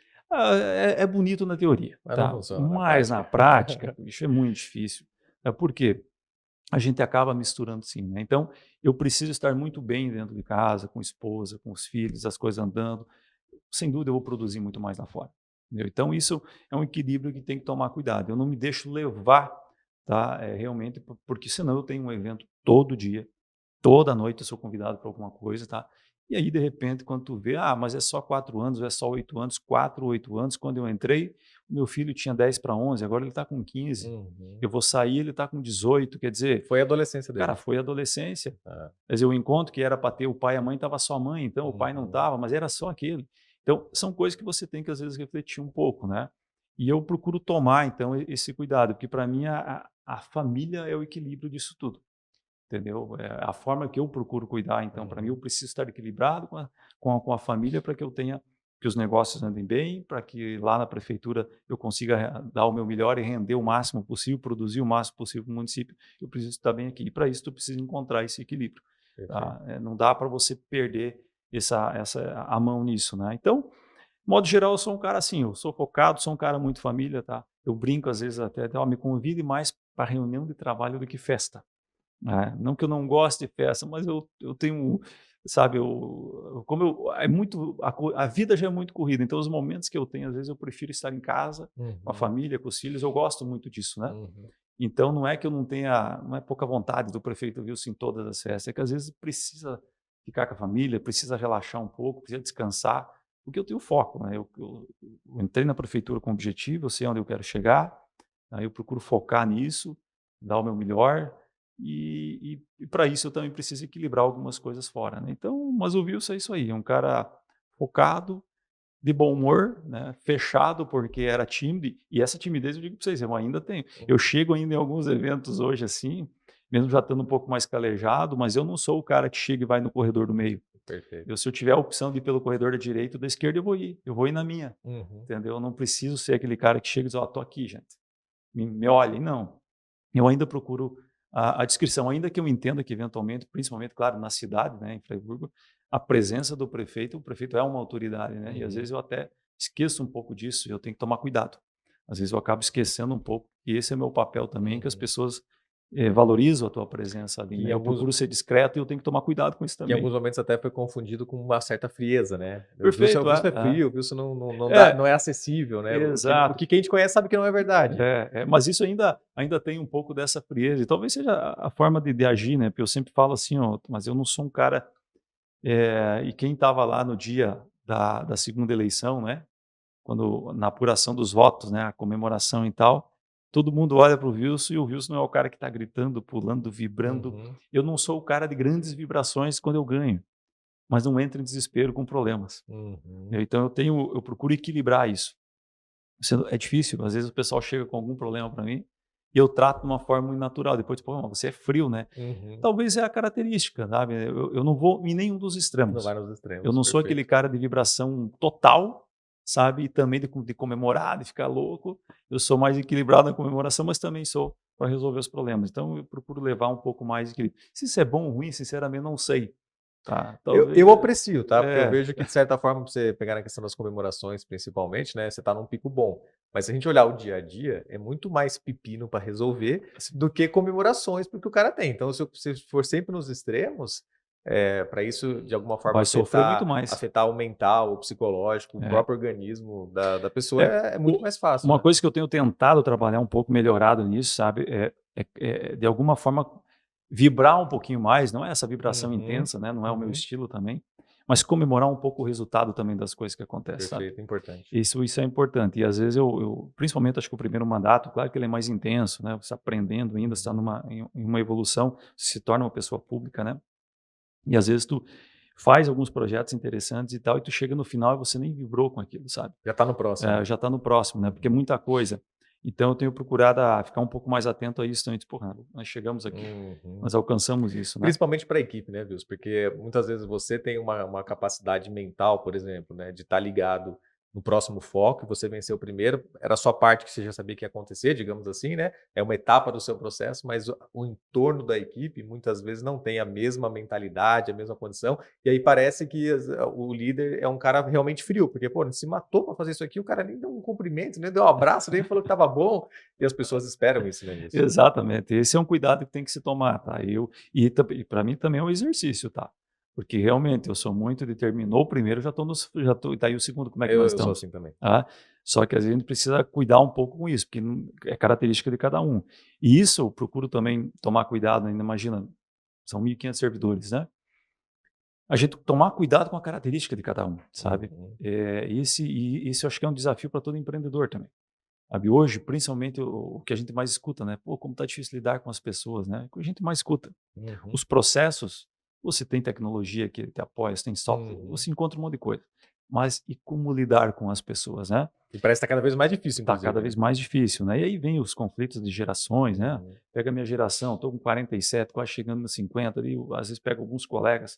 É bonito na teoria, Mas não tá? funciona na Mas na prática. prática, bicho, é muito difícil. Por quê? A gente acaba misturando sim, né. Então, eu preciso estar muito bem dentro de casa, com a esposa, com os filhos, as coisas andando. Sem dúvida eu vou produzir muito mais lá fora, entendeu. Então isso é um equilíbrio que tem que tomar cuidado. Eu não me deixo levar, tá, realmente porque senão eu tenho um evento todo dia, toda noite eu sou convidado para alguma coisa, tá. E aí, de repente, quando tu vê: "Ah, mas é só 4 anos, é só 8 anos", 4, 8 anos, quando eu entrei, o meu filho tinha 10 para 11, agora ele está com 15. Uhum. Eu vou sair, ele está com 18, quer dizer, Foi a adolescência cara, dele. foi adolescência. É. Quer dizer, o encontro que era para ter o pai e a mãe, estava só a mãe, então o pai não Uhum. estava, mas era só aquele. Então, são coisas que você tem que às vezes refletir um pouco, né. E eu procuro tomar então esse cuidado, porque para mim a família é o equilíbrio disso tudo, entendeu. A forma que eu procuro cuidar, então para mim eu Uhum. preciso estar equilibrado com a família para que eu tenha que os negócios andem bem, para que lá na prefeitura eu consiga dar o meu melhor e render o máximo possível, produzir o máximo possível para o município, eu preciso estar bem aqui. E para isso tu precisa encontrar esse equilíbrio, Perfeito. tá. Não dá para você perder a mão nisso, né. Então, modo geral, eu sou um cara assim, eu sou focado, sou um cara muito família, tá. Eu brinco às vezes até: "Ó, me convide mais para reunião de trabalho do que festa". Não que eu não goste de festa, mas eu tenho sabe, é muito, a vida já é muito corrida, então os momentos que eu tenho, às vezes eu prefiro estar em casa, com a Uhum, família, com os filhos, eu gosto muito disso, né? uhum, Então não é que eu não tenha, não é pouca vontade do prefeito Wilson em todas as festas, é que às vezes precisa ficar com a família, precisa relaxar um pouco, precisa descansar, porque eu tenho foco, né? Eu entrei na prefeitura com objetivo, eu sei onde eu quero chegar, aí eu procuro focar nisso, dar o meu melhor, e para isso eu também preciso equilibrar algumas coisas fora, né? Então, mas o Wilson é isso aí, é um cara focado, de bom humor, né, fechado, porque era tímido, e essa timidez eu digo para vocês, eu ainda tenho. Eu chego ainda em alguns eventos hoje assim, mesmo já estando um pouco mais calejado, mas eu não sou o cara que chega e vai no corredor do meio. perfeito. Se eu tiver a opção de ir pelo corredor da direita ou da esquerda, eu vou ir na minha, Uhum, entendeu? Eu não preciso ser aquele cara que chega e diz, ó, tô aqui, gente, me olhem, não. Eu ainda procuro a descrição, ainda que eu entenda que eventualmente, principalmente, claro, na cidade, né, em Freiburgo, a presença do prefeito, o prefeito é uma autoridade, né, e às uhum, vezes eu até esqueço um pouco disso, eu tenho que tomar cuidado. Às vezes eu acabo esquecendo um pouco, e esse é meu papel também, que as uhum. pessoas valorizam a tua presença ali, Que em né, eu alguns procuro ser discreto e eu tenho que tomar cuidado com isso que em também. alguns momentos até foi confundido com uma certa frieza, né. O Perfeito, Wilson é frio, o Wilson não é, dá é, não é acessível, né. O exato. que quem te conhece sabe que não é verdade. Mas isso ainda tem um pouco dessa frieza, e talvez seja a forma de agir, né, porque eu sempre falo assim, ó, mas eu não sou um cara. E quem estava lá no dia da segunda eleição, né, quando na apuração dos votos, né, a comemoração e tal, todo mundo olha para o Wilson e o Wilson não é o cara que está gritando, pulando, vibrando. Uhum, Eu não sou o cara de grandes vibrações quando eu ganho, mas não entro em desespero com problemas. uhum. Então eu procuro equilibrar isso. É difícil, às vezes o pessoal chega com algum problema para mim e eu trato de uma forma muito natural. Depois, pô, mas você é frio, né? Uhum. Talvez é a característica, sabe? Eu não vou em nenhum dos Não vai extremos. nos Eu extremos, não sou aquele perfeito. cara de vibração total, sabe? E também de comemorar, de ficar louco. Eu sou mais equilibrado na comemoração, mas também sou para resolver os problemas. Então eu procuro levar um pouco mais de equilíbrio. Se isso é bom ou ruim, sinceramente, não sei. Tá? Talvez. Eu aprecio, tá, porque eu É, vejo que de certa forma, pra você pegar na questão das comemorações principalmente, né, você tá num pico bom. Mas se a gente olhar o dia a dia, é muito mais pepino para resolver assim, do que comemorações porque o cara tem. Então se for sempre nos extremos, para isso de alguma forma vai sofrer muito afetar mais. afetar o mental, o psicológico, o É, próprio organismo da pessoa, é, é muito mais fácil, uma né. coisa que eu tenho tentado trabalhar um pouco melhorado nisso, sabe, de alguma forma vibrar um pouquinho mais, não é essa vibração Uhum, intensa, né, não é o meu uhum. estilo também, mas comemorar um pouco o resultado também das coisas que acontecem, sabe. Perfeito, importante. Isso é importante e às vezes principalmente acho que o primeiro mandato, claro que ele é mais intenso, né, você está aprendendo ainda, você está Uhum. em uma evolução, se torna uma pessoa pública, né, e às vezes tu faz alguns projetos interessantes e tal, e tu chega no final e você nem vibrou com aquilo, sabe. Já tá no próximo. Já está no próximo, né, porque é Uhum. muita coisa. Então eu tenho procurado ficar um pouco mais atento a isso também, tipo, porra, nós chegamos aqui, Uhum. nós alcançamos isso, né. Principalmente para a equipe, né, Wilson? Porque muitas vezes você tem uma capacidade mental, por exemplo, né, de estar ligado no próximo foco e você venceu o primeiro, era a sua parte que você já sabia que ia acontecer, digamos assim, né, é uma etapa do seu processo, mas o entorno da equipe muitas vezes não tem a mesma mentalidade, a mesma condição, e aí parece que o líder é um cara realmente frio, porque, pô, ele se matou para fazer isso aqui, o cara nem deu um cumprimento, nem deu um abraço, nem falou que estava bom, e as pessoas esperam isso, né, Wilson? Exatamente, esse é um cuidado que tem que se tomar, tá. E para mim também é um exercício, tá, porque realmente eu sou muito de terminou o primeiro, já tô e tá aí o segundo, como é que nós Eu sou estamos? assim também. Tá. Só que às vezes a gente precisa cuidar um pouco com isso, porque é característica de cada um. E isso eu procuro também tomar cuidado, ainda imagina, são 1.500 servidores, né. A gente tomar cuidado com a característica de cada um, sabe. Uhum. Esse eu acho que é um desafio para todo empreendedor também, sabe. Hoje, principalmente, o que a gente mais escuta, né: "Pô, como tá difícil lidar com as pessoas", né. É o que a gente mais escuta. Uhum. Os processos, você tem tecnologia que te apoia, você tem software, Uhum. você encontra um monte de coisa. Mas e como lidar com as pessoas, né? E parece que tá cada vez mais difícil Tá cada inclusive, vez né. mais difícil, né. E aí vem os conflitos de gerações, né. Uhum. Pega a minha geração, estou com 47, quase chegando nos 50 ali, às vezes pego alguns colegas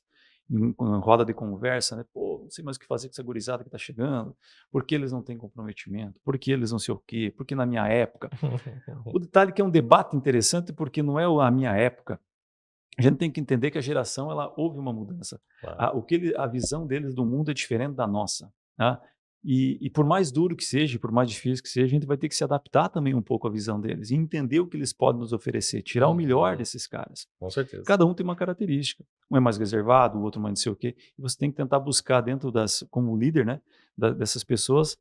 em roda de conversa, né. "Pô, não sei mais o que fazer com essa gurizada que está chegando, por que eles não têm comprometimento, por que eles não sei o quê, por que na minha época". O detalhe é que é um debate interessante, porque não é a minha época, a gente tem que entender que a geração ela houve uma mudança. Claro. A visão deles do mundo é diferente da nossa, tá? E por mais duro que seja, por mais difícil que seja, a gente vai ter que se adaptar também um pouco à visão deles e entender o que eles podem nos oferecer, tirar o melhor Uhum. desses caras. Com certeza. Cada um tem uma característica. um é mais reservado, o outro mais não sei o quê, e você tem que tentar buscar dentro como líder, né, dessas pessoas,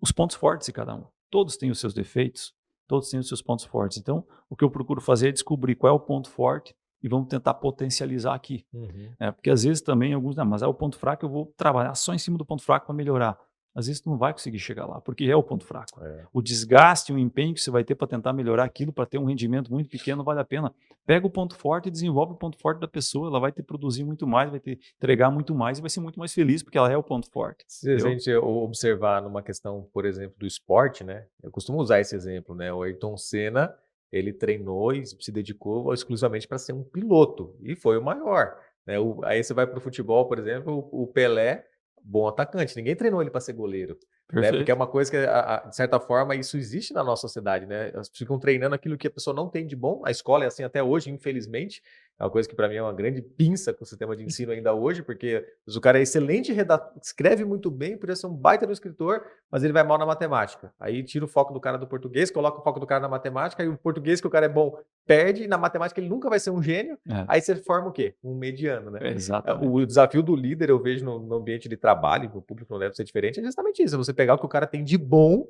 os pontos fortes de cada um. Todos têm os seus defeitos, todos têm os seus pontos fortes. Então, o que eu procuro fazer é descobrir qual é o ponto forte e vamos tentar potencializar aqui. Uhum. Porque às vezes também alguns, mas é o ponto fraco, eu vou trabalhar só em cima do ponto fraco para melhorar. Às vezes tu não vai conseguir chegar lá, porque é o ponto fraco. É. O desgaste, o empenho que você vai ter para tentar melhorar aquilo, para ter um rendimento muito pequeno, não vale a pena. Pega o ponto forte e desenvolve o ponto forte da pessoa, ela vai te produzir muito mais, vai te entregar muito mais e vai ser muito mais feliz, porque ela é o ponto forte. Se a Entendeu? gente observar numa questão, por exemplo, do esporte, né? Eu costumo usar esse exemplo, né? O Ayrton Senna, ele treinou e se dedicou exclusivamente para ser um piloto e foi o maior, né? Aí você vai para o futebol, por exemplo, o Pelé, bom atacante. Ninguém treinou ele para ser goleiro, né? Porque é Perfeito. uma coisa que, de certa forma, isso existe na nossa sociedade, né? Elas ficam treinando aquilo que a pessoa não tem de bom. A escola é assim até hoje, infelizmente. É uma coisa que para mim é uma grande pinça com o sistema de ensino ainda hoje, porque o cara é excelente redator, escreve muito bem, podia ser um baita no escritor, mas ele vai mal na matemática. Aí tira o foco do cara do português, coloca o foco do cara na matemática, aí o português que o cara é bom perde, e na matemática ele nunca vai ser um gênio, É, aí você forma o quê? Um mediano, né? exatamente. O desafio do líder, eu vejo no ambiente de trabalho, o público não deve ser diferente, é justamente isso, é você pegar o que o cara tem de bom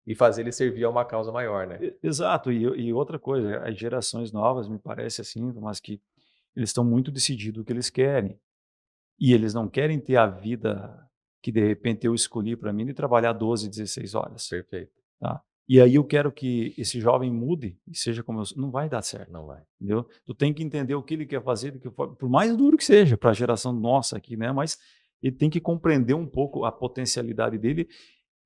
e fazer ele servir a uma causa maior, né? Exato, e outra coisa, as gerações novas, me parece assim, mas que eles estão muito decididos o que eles querem. E eles não querem ter a vida que de repente eu escolhi para mim de trabalhar 12, 16 horas, Perfeito. tá? E aí eu quero que esse jovem mude e seja como eu sou. Não vai dar certo, Não vai. entendeu? Tu tem que entender o que ele quer fazer, por mais duro que seja para a geração nossa aqui, né? Mas ele tem que compreender um pouco a potencialidade dele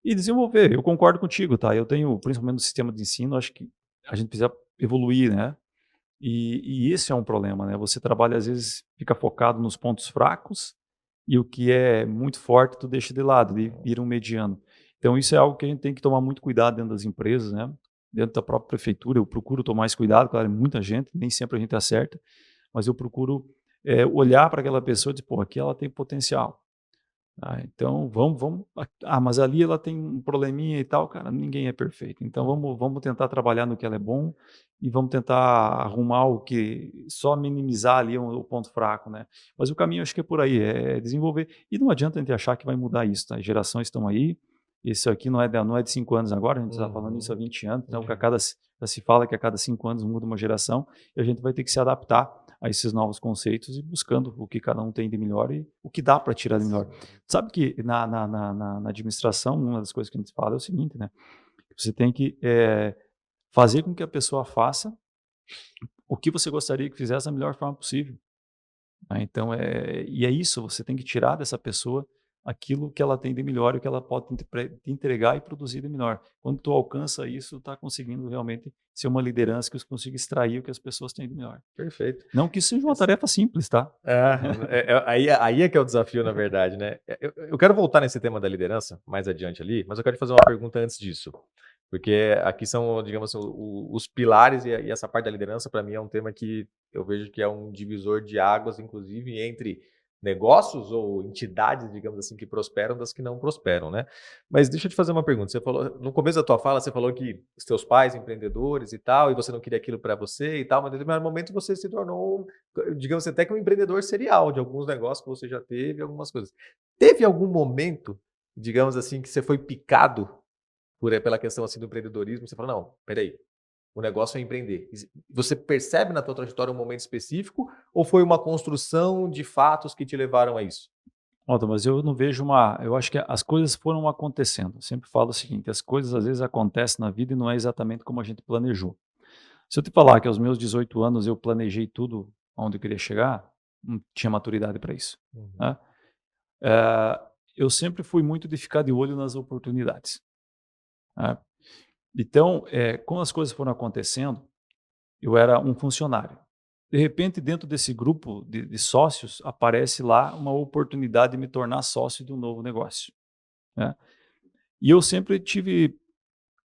e desenvolver. Eu concordo contigo, tá? Eu tenho, principalmente no sistema de ensino, acho que a gente precisa evoluir, né? E esse é um problema, né? Você trabalha, às vezes, fica focado nos pontos fracos e o que é muito forte tu deixa de lado e vira um mediano. Então isso é algo que a gente tem que tomar muito cuidado dentro das empresas, né? Dentro da própria prefeitura, eu procuro tomar esse cuidado, claro, é muita gente, nem sempre a gente acerta, mas eu procuro olhar para aquela pessoa e dizer, pô, aqui ela tem potencial. Então vamos. Mas ali ela tem um probleminha e tal, cara. Ninguém é perfeito. Então vamos tentar trabalhar no que ela é bom e vamos tentar arrumar o que só minimizar ali o ponto fraco, né? Mas o caminho acho que é por aí, é desenvolver. E não adianta a gente achar que vai mudar isso, tá? As gerações estão aí. Isso aqui não é de 5 anos agora, a gente está falando isso há Uhum. 20 anos, então Uhum. já se fala que a cada 5 anos muda uma geração e a gente vai ter que se adaptar a esses novos conceitos e buscando o que cada um tem de melhor e o que dá para tirar de melhor. Sabe que na administração, uma das coisas que a gente fala é o seguinte, né? Você tem que fazer com que a pessoa faça o que você gostaria que fizesse da melhor forma possível. Né? Então, e é isso, você tem que tirar dessa pessoa aquilo que ela tem de melhor e o que ela pode te entregar e produzir de melhor. Quando tu alcança isso, tu está conseguindo realmente ser uma liderança que consiga extrair o que as pessoas têm de melhor. Perfeito. Não que isso seja uma tarefa simples, tá? Aí é que é o desafio, na verdade, né? Eu quero voltar nesse tema da liderança mais adiante ali, mas eu quero te fazer uma pergunta antes disso. Porque aqui são, digamos assim, os pilares e essa parte da liderança, para mim, é um tema que eu vejo que é um divisor de águas, inclusive, entre negócios ou entidades, digamos assim, que prosperam das que não prosperam, né? Mas deixa eu te fazer uma pergunta. Você falou, no começo da tua fala, você falou que os teus pais empreendedores e tal, e você não queria aquilo para você e tal, mas em determinado momento você se tornou, digamos assim, até que um empreendedor serial de alguns negócios que você já teve, algumas coisas. Teve algum momento, digamos assim, que você foi picado pela questão assim do empreendedorismo, você fala, não, peraí, o negócio é empreender. Você percebe na tua trajetória um momento específico ou foi uma construção de fatos que te levaram a isso? Ótimo, mas eu não vejo eu acho que as coisas foram acontecendo. Eu sempre falo o seguinte, as coisas às vezes acontecem na vida e não é exatamente como a gente planejou. Se eu te falar que aos meus 18 anos eu planejei tudo onde eu queria chegar, não tinha maturidade para isso, Uhum. né? Eh, eu sempre fui muito de ficar de olho nas oportunidades, né? Então, como as coisas foram acontecendo, eu era um funcionário. De repente, dentro desse grupo de sócios, aparece lá uma oportunidade de me tornar sócio de um novo negócio, né? E eu sempre tive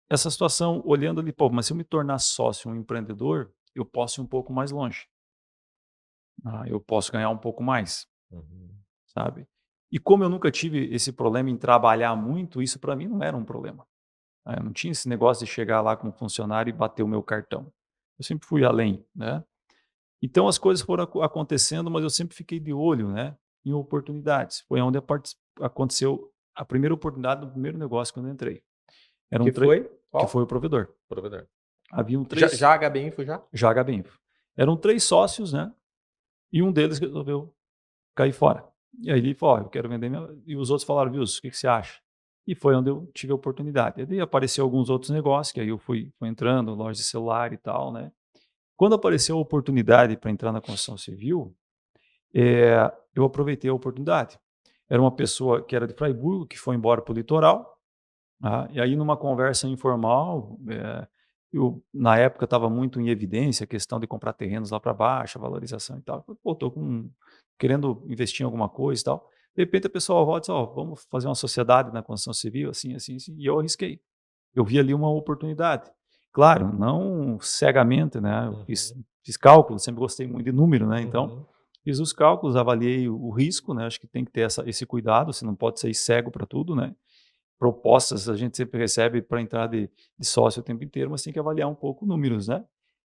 essa situação olhando ali, pô, mas se eu me tornar sócio, um empreendedor, eu posso ir um pouco mais longe. Eu posso ganhar um pouco mais, Uhum. sabe? E como eu nunca tive esse problema em trabalhar muito, isso para mim não era um problema. Eu não tinha esse negócio de chegar lá como funcionário e bater o meu cartão. Eu sempre fui além, né? Então as coisas foram acontecendo, mas eu sempre fiquei de olho, né, em oportunidades. Foi onde aconteceu a primeira oportunidade do primeiro negócio quando eu entrei. Eram Que três, foi? que Qual? foi o provedor. Provedor. Haviam Já, 3 já a HB Info já? já HB Eram 3 sócios, né, e um deles resolveu cair fora. E aí ele falou: "Ó, eu quero vender minha", e os outros falaram: "Viu, o que que você acha?". E foi onde eu tive a oportunidade. E daí apareceu alguns outros negócios, que aí eu fui entrando, loja de celular e tal, né. Quando apareceu a oportunidade para entrar na construção civil, eu aproveitei a oportunidade. Era uma pessoa que era de Fraiburgo, que foi embora para o litoral, tá, e aí numa conversa informal, eu na época estava muito em evidência a questão de comprar terrenos lá para baixo, a valorização e tal. Eu falei: "Pô, tô querendo investir em alguma coisa e tal". De repente a pessoa volta e diz: "Ó, vamos fazer uma sociedade na construção civil, assim, assim, assim", e eu arrisquei. Eu vi ali uma oportunidade. Claro, não cegamente, né, eu fiz Uhum, fiz cálculos, sempre gostei muito de número, né, então uhum, fiz os cálculos, avaliei o risco, né, acho que tem que ter esse cuidado, você não pode ser cego para tudo, né. Propostas a gente sempre recebe para entrar de sócio o tempo inteiro, mas tem que avaliar um pouco números, né.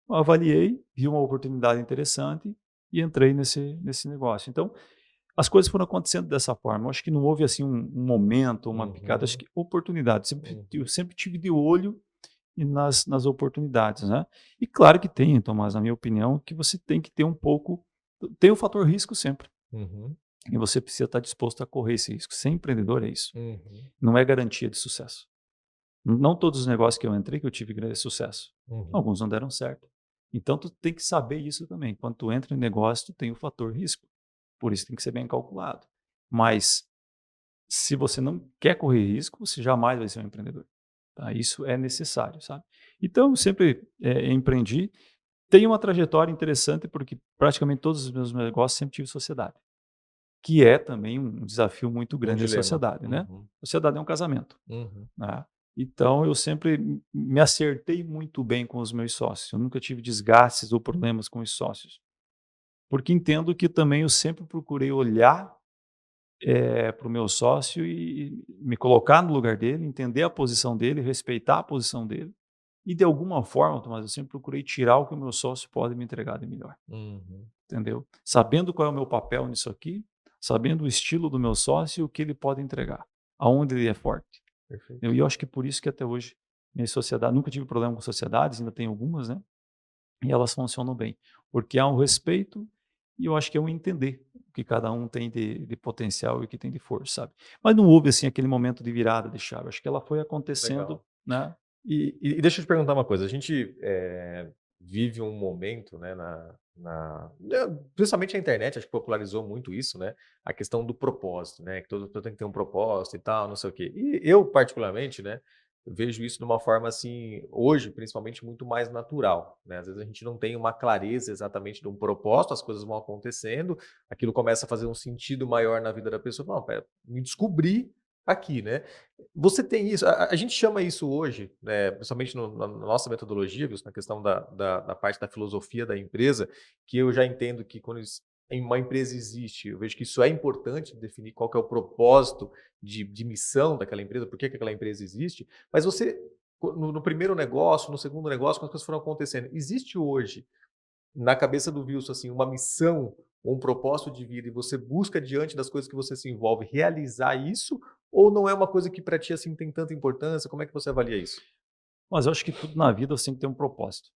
Eu avaliei, vi uma oportunidade interessante e entrei nesse negócio. Então, as coisas foram acontecendo dessa forma. Eu acho que não houve, assim, um momento, uma picada, acho uhum, que oportunidade. Eu uhum, sempre tive de olho e nas oportunidades, né. E claro que tem, Tomás, na minha opinião, que você tem que ter um pouco, tem o fator risco sempre, uhum, e você precisa estar disposto a correr esse risco. Ser empreendedor é isso, uhum, não é garantia de sucesso. Não todos os negócios que eu entrei que eu tive grande sucesso, uhum, alguns não deram certo. Então tu tem que saber isso também, quando tu entra em negócio tu tem o fator risco, por isso tem que ser bem calculado. Mas se você não quer correr risco, você jamais vai ser um empreendedor, tá? Isso é necessário, sabe. Então eu sempre, empreendi, tenho uma trajetória interessante, porque praticamente todos os meus negócios sempre tive sociedade, que é também um desafio muito um grande a dilema. sociedade, né. Uhum, Sociedade é um casamento, uhum, né. Então eu sempre me acertei muito bem com os meus sócios, eu nunca tive desgastes ou problemas com os sócios, porque entendo que também eu sempre procurei olhar, para o meu sócio e me colocar no lugar dele, entender a posição dele, respeitar a posição dele e de alguma forma, Tomás, eu sempre procurei tirar o que o meu sócio pode me entregar de melhor, uhum. entendeu? Sabendo qual é o meu papel nisso aqui, sabendo o estilo do meu sócio e o que ele pode entregar, aonde ele é forte. Perfeito. E eu acho que por isso que até hoje minha sociedade, nunca tive problema com sociedades, ainda tenho algumas, né? E elas funcionam bem, porque há um respeito e eu acho que é um entender o que cada um tem de potencial e o que tem de força, sabe. Mas não houve, assim, aquele momento de virada de chave, acho que ela foi acontecendo, Legal. né. E deixa eu te perguntar uma coisa, a gente, vive um momento, né, principalmente a internet, acho que popularizou muito isso, né, a questão do propósito, né, que todo tem que ter um propósito e tal, não sei o quê. E eu particularmente, né, vejo isso de uma forma, assim, hoje, principalmente, muito mais natural, né, às vezes a gente não tem uma clareza exatamente de um propósito, as coisas vão acontecendo, aquilo começa a fazer um sentido maior na vida da pessoa, "Não, espera, me descobri aqui", né. Você tem isso, a gente chama isso hoje, né, principalmente na nossa metodologia, viu, na questão da parte da filosofia da empresa, que eu já entendo que quando em uma empresa existe, eu vejo que isso é importante definir qual que é o propósito de missão daquela empresa, por que que aquela empresa existe, mas você, no primeiro negócio, no segundo negócio, quando as coisas foram acontecendo, existe hoje na cabeça do Wilson, assim, uma missão ou um propósito de vida e você busca diante das coisas que você se envolve realizar isso, ou não é uma coisa que para ti, assim, tem tanta importância? Como é que você avalia isso? Mas eu acho que tudo na vida você tem que ter um propósito,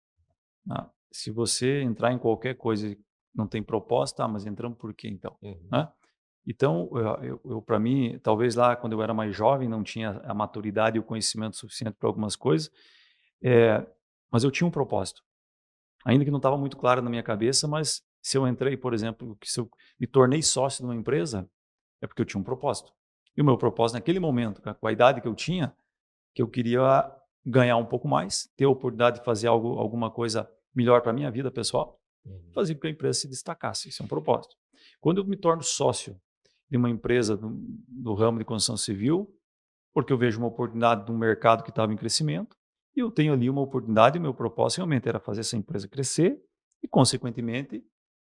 né. Se você entrar em qualquer coisa e não tem propósito, mas entramos por quê então, Uhum, né. Então, eu para mim, talvez lá quando eu era mais jovem, não tinha a maturidade e o conhecimento suficiente para algumas coisas, eh, mas eu tinha um propósito. Ainda que não estava muito claro na minha cabeça, mas se eu entrei, por exemplo, que se eu me tornei sócio de uma empresa, é porque eu tinha um propósito. E o meu propósito naquele momento, com a idade que eu tinha, que eu queria ganhar um pouco mais, ter a oportunidade de fazer alguma coisa melhor para a minha vida pessoal, uhum, fazer com que a empresa se destacasse. Isso é um propósito. Quando eu me torno sócio de uma empresa do ramo de construção civil, porque eu vejo uma oportunidade de um mercado que estava em crescimento, e eu tenho ali uma oportunidade, e o meu propósito realmente era fazer essa empresa crescer e, consequentemente,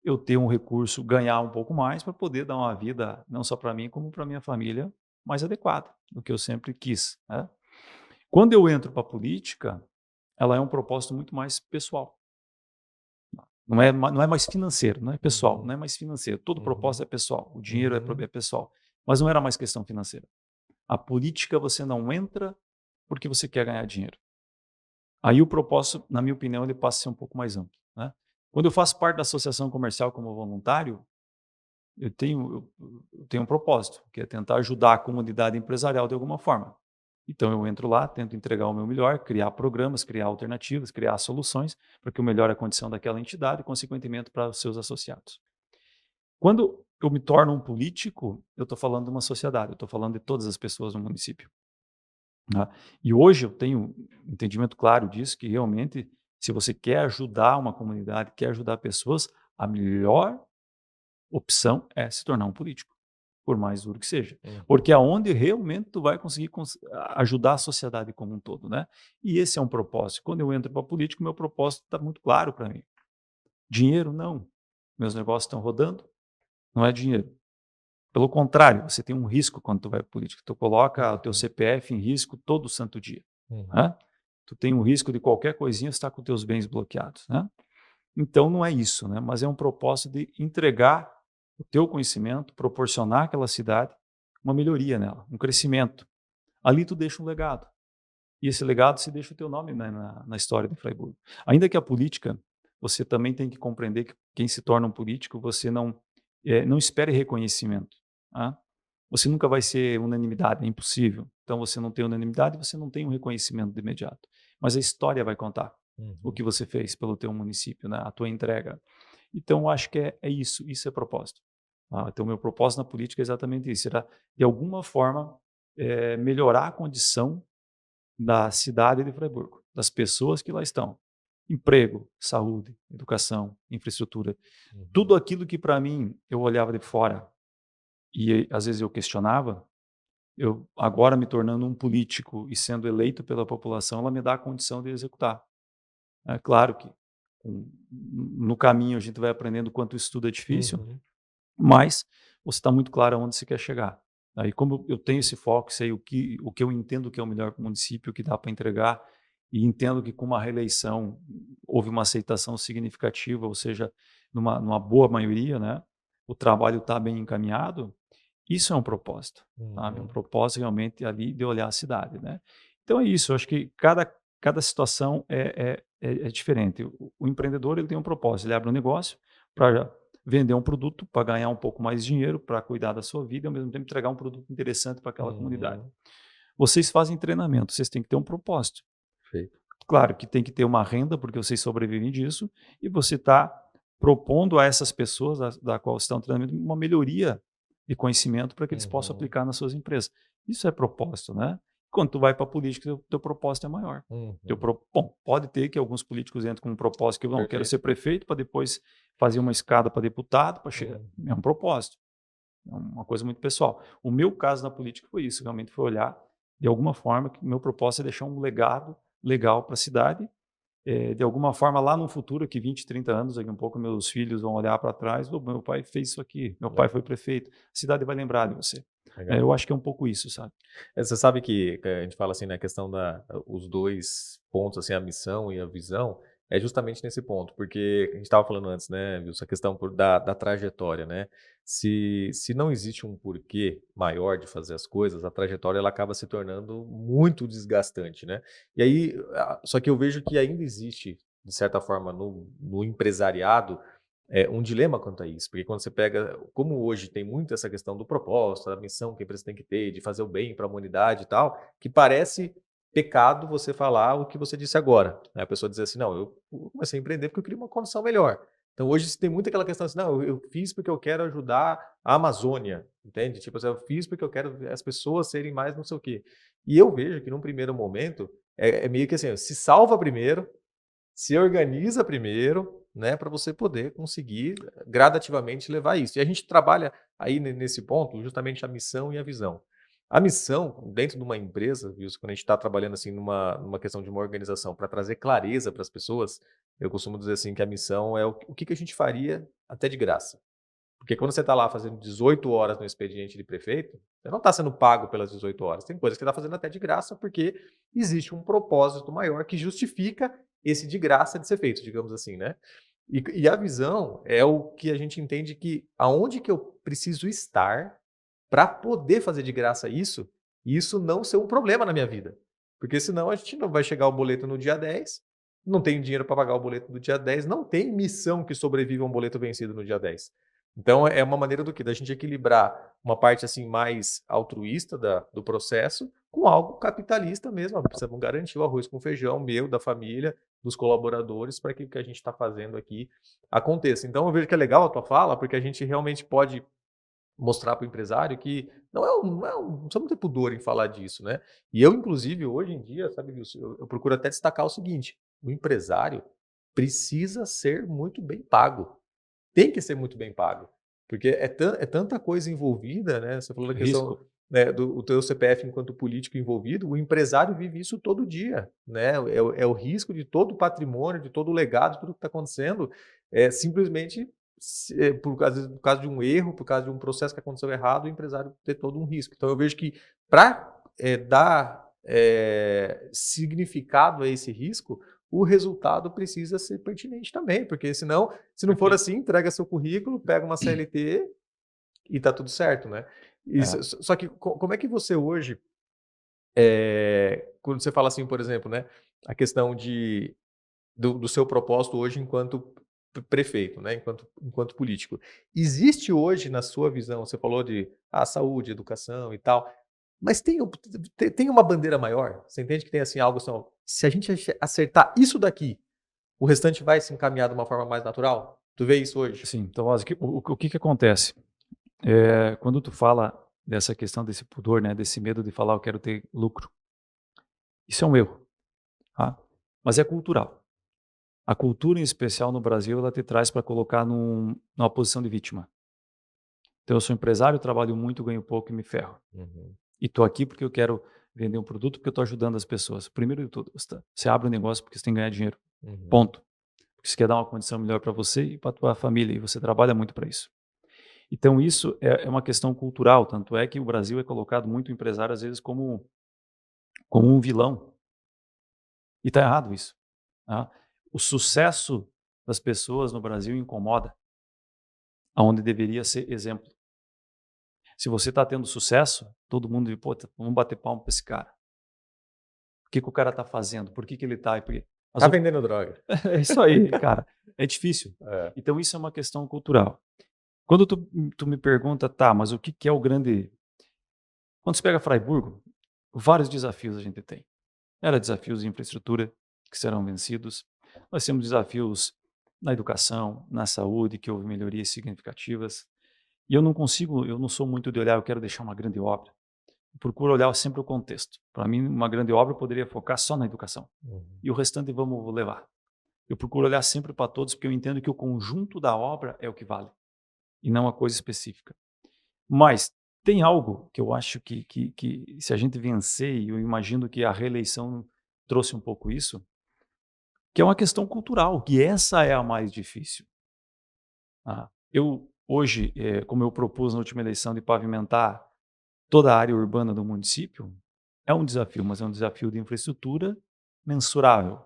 eu ter um recurso, ganhar um pouco mais para poder dar uma vida, não só para mim, como para minha família, mais adequada, do que eu sempre quis, né. Quando eu entro para a política, ela é um propósito muito mais pessoal. Não é mais financeiro, não é pessoal, Uhum. não é mais financeiro. Todo propósito Uhum. é pessoal, o dinheiro Uhum. é pessoal. Mas não era mais questão financeira. A política você não entra porque você quer ganhar dinheiro. Aí o propósito, na minha opinião, ele passa a ser um pouco mais amplo, né. Quando eu faço parte da associação comercial como voluntário, eu tenho um propósito, que é tentar ajudar a comunidade empresarial de alguma forma. Então eu entro lá, tento entregar o meu melhor, criar programas, criar alternativas, criar soluções para que eu melhore a condição daquela entidade e, consequentemente, para os seus associados. Quando eu me torno um político, eu estou falando de uma sociedade, eu estou falando de todas as pessoas no município, né. E hoje eu tenho um entendimento claro disso, que realmente, se você quer ajudar uma comunidade, quer ajudar pessoas, a melhor opção é se tornar um político, por mais duro que seja. Uhum. Porque é aonde realmente tu vai conseguir ajudar a sociedade como um todo, né. E esse é um propósito. Quando eu entro para político, meu propósito está muito claro para mim. Dinheiro, não. Meus negócios estão rodando, não é dinheiro. Pelo contrário, você tem um risco quando tu vai para política, tu coloca o teu Uhum. CPF em risco todo santo dia, Uhum. né. Tu tem um risco de qualquer coisinha, você está com teus bens bloqueados, né. Então não é isso, né, mas é um propósito de entregar o teu conhecimento, proporcionar àquela cidade uma melhoria nela, um crescimento. Ali tu deixa um legado, e esse legado se deixa o teu nome na história de Fraiburgo. Ainda que a política, você também tem que compreender que quem se torna um político, você não espere reconhecimento, tá. Você nunca vai ser unanimidade, é impossível. Então você não tem unanimidade, você não tem um reconhecimento de imediato. Mas a história vai contar o Uhum. que você fez pelo teu município, né, a tua entrega. Então eu acho que é isso é propósito. Então o meu propósito na política é exatamente isso, será de alguma forma, melhorar a condição da cidade de Freiburgo, das pessoas que lá estão. Emprego, saúde, educação, infraestrutura, Uhum. tudo aquilo que para mim eu olhava de fora e às vezes eu questionava, eu agora me tornando um político e sendo eleito pela população, ela me dá a condição de executar. É claro que no caminho a gente vai aprendendo o quanto o estudo é difícil, Uhum. mas você está muito claro aonde você quer chegar. Aí como eu tenho esse foco, sei o que eu entendo que é o melhor para o município, o que dá para entregar, e entendo que com uma reeleição houve uma aceitação significativa, ou seja, numa boa maioria, né, o trabalho está bem encaminhado, isso é um propósito, sabe, um Uhum. propósito realmente ali de olhar a cidade, né. Então é isso, eu acho que cada situação é diferente. O empreendedor ele tem um propósito, ele abre um negócio para vender um produto, para ganhar um pouco mais de dinheiro, para cuidar da sua vida e ao mesmo tempo entregar um produto interessante para aquela comunidade. Uhum. Vocês fazem treinamento, vocês têm que ter um propósito. Perfeito. Claro que tem que ter uma renda, porque vocês sobrevivem disso, e você está propondo a essas pessoas da qual você está um treinamento, uma melhoria de conhecimento para que eles possam Uhum. aplicar nas suas empresas. Isso é propósito, né. Quando tu vai para a política, teu propósito é maior. Uhum. Bom, pode ter que alguns políticos entrem com um propósito que: "Não, quero Perfeito. ser prefeito", para depois fazer uma escada para deputado, para chegar Uhum. é um propósito, é uma coisa muito pessoal. O meu caso na política foi isso, realmente foi olhar, de alguma forma, que o meu propósito é deixar um legado legal para a cidade, de alguma forma, lá no futuro, que 20, 30 anos, daqui a um pouco, meus filhos vão olhar para trás: "Ô, meu pai fez isso aqui, meu pai foi Legal, prefeito", a cidade vai lembrar de você. legal. Eu acho que é um pouco isso, sabe. Você sabe que a gente fala assim, na questão da os 2 pontos, assim, a missão e a visão, é justamente nesse ponto, porque a gente estava falando antes, né, viu, essa questão da trajetória, né. Se não existe um porquê maior de fazer as coisas, a trajetória ela acaba se tornando muito desgastante, né. E aí, só que eu vejo que ainda existe, de certa forma, no empresariado, um dilema quanto a isso, porque quando você pega como hoje tem muito essa questão do propósito, da missão que a empresa tem que ter, de fazer o bem para a humanidade e tal, que parece pecado você falar o que você disse agora, né, a pessoa dizer assim: "Não, eu comecei a empreender porque eu queria uma condição melhor". Então hoje se tem muito aquela questão assim: "Não, eu fiz porque eu quero ajudar a Amazônia", entende? Tipo assim: "Eu fiz porque eu quero ver as pessoas serem mais não sei o quê". E eu vejo que num primeiro momento, é meio que assim, se salva primeiro, se organiza primeiro, né, para você poder conseguir gradativamente levar isso. E a gente trabalha aí nesse ponto justamente a missão e a visão. A missão dentro de uma empresa, viu, quando a gente está trabalhando assim numa questão de uma organização para trazer clareza para as pessoas, eu costumo dizer assim que a missão é o que que a gente faria até de graça. Porque quando você está lá fazendo 18 horas no expediente de prefeito, você não está sendo pago pelas 18 horas. Tem coisas que você está fazendo até de graça, porque existe um propósito maior que justifica esse de graça de ser feito, digamos assim, né? E a visão é o que a gente entende que aonde que eu preciso estar para poder fazer de graça isso, e isso não ser um problema na minha vida. Porque senão a gente não vai chegar o boleto no dia 10, não tem dinheiro para pagar o boleto no dia 10, não tem missão que sobreviva a um boleto vencido no dia 10. Então é uma maneira do que? Da gente equilibrar uma parte assim mais altruísta do processo com algo capitalista mesmo. Precisamos garantir o arroz com feijão meu, da família, dos colaboradores, para que o que a gente está fazendo aqui aconteça. Então eu vejo que é legal a tua fala, porque a gente realmente pode mostrar para o empresário que não precisamos ter pudor em falar disso, né? E eu, inclusive, hoje em dia, sabe, Wilson, eu procuro até destacar o seguinte: o empresário precisa ser muito bem pago. Tem que ser muito bem pago, porque é tanta coisa envolvida, né? Você falou da questão, Risco. né, do o teu CPF enquanto político envolvido, o empresário vive isso todo dia, né? É o risco de todo o patrimônio, de todo o legado, tudo que está acontecendo, simplesmente às vezes, por causa de um erro, por causa de um processo que aconteceu errado, o empresário ter todo um risco. Então eu vejo que para dar significado a esse risco, o resultado precisa ser pertinente também, porque senão, se não for Perfeito. assim, entrega seu currículo, pega uma CLT e tá tudo certo, né? É. Só que como é que você hoje, quando você fala assim, por exemplo, né, a questão do seu propósito hoje enquanto prefeito, né, enquanto político. Existe hoje, na sua visão, você falou de saúde, educação e tal, mas tem uma bandeira maior? Você entende que tem assim algo assim, ó, se a gente acertar isso daqui, o restante vai se encaminhar de uma forma mais natural? Tu vê isso hoje? Sim, então o que que acontece? Quando tu fala dessa questão desse pudor, né, desse medo de falar: "Eu quero ter lucro", isso é um erro, tá, mas é cultural. A cultura, em especial no Brasil, ela te traz para colocar numa posição de vítima. Então eu sou empresário, trabalho muito, ganho pouco e me ferro. Uhum, E estou aqui porque eu quero vender um produto, porque eu estou ajudando as pessoas. Primeiro de tudo, você abre um negócio porque você tem que ganhar dinheiro, uhum, ponto. Porque você quer dar uma condição melhor para você e para tua família, e você trabalha muito para isso. Então isso é uma questão cultural, tanto é que o Brasil é colocado muito o empresário às vezes como um vilão, e está errado isso, tá. O sucesso das pessoas no Brasil incomoda, aonde deveria ser exemplo. Se você está tendo sucesso, todo mundo diz: "Pô, vamos bater palma para esse cara. O que que o cara está fazendo? Por que que ele está?" As tá op vendendo droga. É isso aí, cara, é difícil. É. Então isso é uma questão cultural. Quando tu me pergunta: "Tá, mas o que que é o grande". Quando você pega Fraiburgo, vários desafios a gente tem. Era desafios de infraestrutura que serão vencidos. Nós temos desafios na educação, na saúde, que houve melhorias significativas. E eu não sou muito de olhar, eu quero deixar uma grande obra. Eu procuro olhar sempre o contexto. Para mim, uma grande obra poderia focar só na educação. Uhum, E o restante vamos levar. Eu procuro olhar sempre para todos, porque eu entendo que o conjunto da obra é o que vale, e não a coisa específica. Mas tem algo que eu acho que se a gente vencer, e eu imagino que a reeleição trouxe um pouco isso, que é uma questão cultural, que essa é a mais difícil. Eu hoje, como eu propus na última eleição de pavimentar toda a área urbana do município, é um desafio, mas é um desafio de infraestrutura mensurável.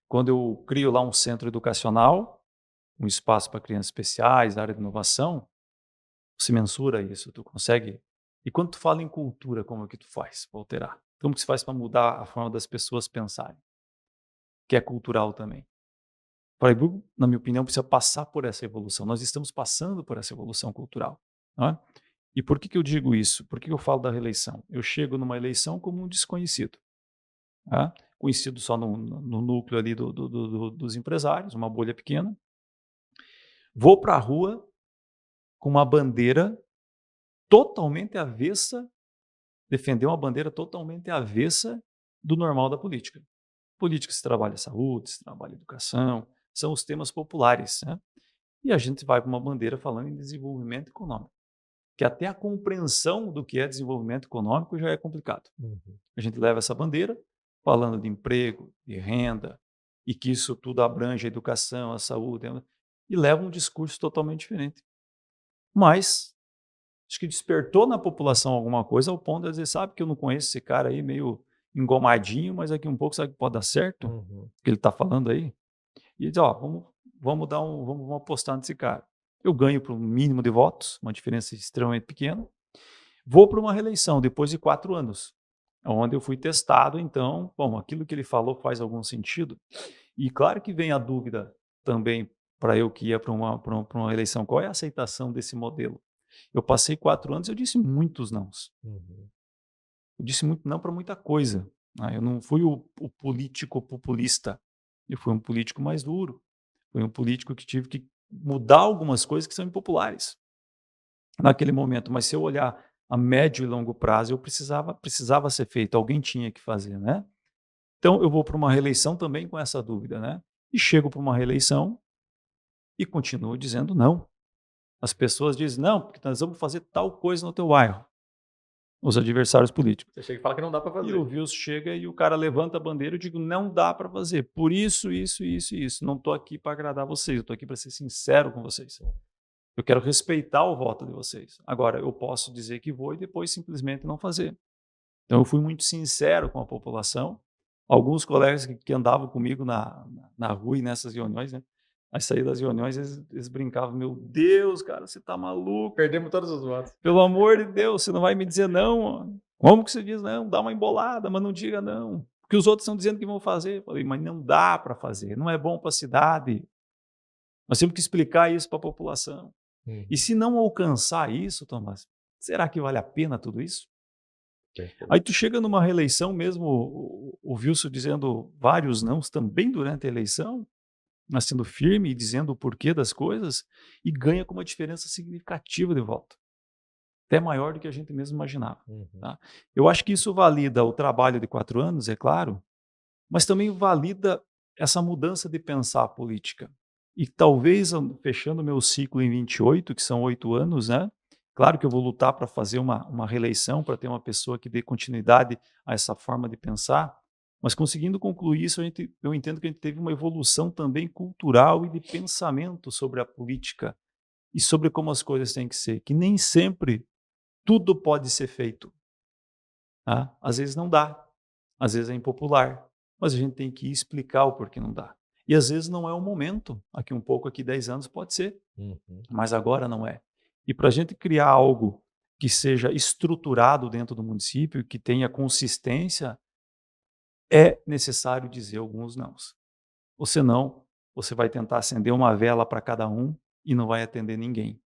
Quando eu crio lá um centro educacional, um espaço para crianças especiais, área de inovação, você mensura isso, tu consegue. E quando tu fala em cultura, como é que tu faz para alterar? Como que se faz para mudar a forma das pessoas pensarem? Que é cultural também. Freiburg, na minha opinião, precisa passar por essa evolução. Nós estamos passando por essa evolução cultural, não é? E por que que eu digo isso? Por que que eu falo da reeleição? Eu chego numa eleição como um desconhecido, tá? Conhecido só no núcleo ali dos empresários, uma bolha pequena. Vou para a rua com uma bandeira totalmente avessa, defender uma bandeira totalmente avessa do normal da política. Política se trabalha saúde, se trabalha educação, são os temas populares, né? E a gente vai para uma bandeira falando em desenvolvimento econômico, que até a compreensão do que é desenvolvimento econômico já é complicado. uhum. A gente leva essa bandeira falando de emprego, de renda, e que isso tudo abrange a educação, a saúde, né? E leva um discurso totalmente diferente. Mas acho que despertou na população alguma coisa ao ponto de dizer: "Sabe que eu não conheço esse cara aí meio engomadinho, mas daqui um pouco sabe que pode dar certo, o Uhum. que ele está falando aí?". e diz, ó, vamos apostar nesse cara. Eu ganho por um mínimo de votos, uma diferença extremamente pequena, vou para uma reeleição depois de 4 anos, onde eu fui testado, então, bom, aquilo que ele falou faz algum sentido. E claro que vem a dúvida também para eu que ia para uma eleição, qual é a aceitação desse modelo? Eu passei 4 anos, eu disse muitos nãos. Uhum. Eu disse muito não para muita coisa, né, eu não fui o político populista, eu fui um político mais duro, fui um político que tive que mudar algumas coisas que são impopulares naquele momento, mas se eu olhar a médio e longo prazo, eu precisava ser feito, alguém tinha que fazer, né. Então eu vou para uma reeleição também com essa dúvida, né, e chego para uma reeleição e continuo dizendo não. As pessoas dizem: "Não, porque nós vamos fazer tal coisa no teu bairro", os adversários políticos. Você chega e fala que não dá para E o fazer. Wilson chega e o cara levanta a bandeira, eu digo: "Não dá para fazer, por isso, isso, isso e isso. Não estou aqui para agradar vocês, eu estou aqui para ser sincero com vocês. Eu quero respeitar o voto de vocês. Agora, eu posso dizer que vou e depois simplesmente não fazer". Então eu fui muito sincero com a população. Alguns colegas que andavam comigo na rua e nessas reuniões, né, aí saía das reuniões, eles brincavam: "Meu Deus, cara, você tá maluco? Perdemos todos os votos. Pelo amor de Deus, você não vai me dizer não? Como que você diz não? Dá uma embolada, mas não diga não, porque os outros estão dizendo que vão fazer". Eu falei: "Mas não dá para fazer, não é bom para a cidade. Nós temos que explicar isso para a população. E Uhum. se não alcançar isso, Tomás, será que vale a pena tudo isso?". Perfeito. Aí tu chega numa reeleição mesmo, o Wilson dizendo vários nãos também durante a eleição, mas sendo firme e dizendo o porquê das coisas, e ganha com uma diferença significativa de voto, até maior do que a gente mesmo imaginava, Uhum. tá. Eu acho que isso valida o trabalho de 4 anos, é claro, mas também valida essa mudança de pensar a política. E talvez, fechando meu ciclo em 28, que são 8 anos, né, claro que eu vou lutar para fazer uma reeleição, para ter uma pessoa que dê continuidade a essa forma de pensar, mas conseguindo concluir isso, eu entendo que a gente teve uma evolução também cultural e de pensamento sobre a política e sobre como as coisas têm que ser, que nem sempre tudo pode ser feito, tá? Às vezes não dá, às vezes é impopular, mas a gente tem que explicar o porquê não dá. E às vezes não é o momento, aqui um pouco, aqui 10 anos pode ser, Uhum. mas agora não é. E para a gente criar algo que seja estruturado dentro do município, que tenha consistência, é necessário dizer alguns nãos. Ou senão, você vai tentar acender uma vela para cada um e não vai atender ninguém,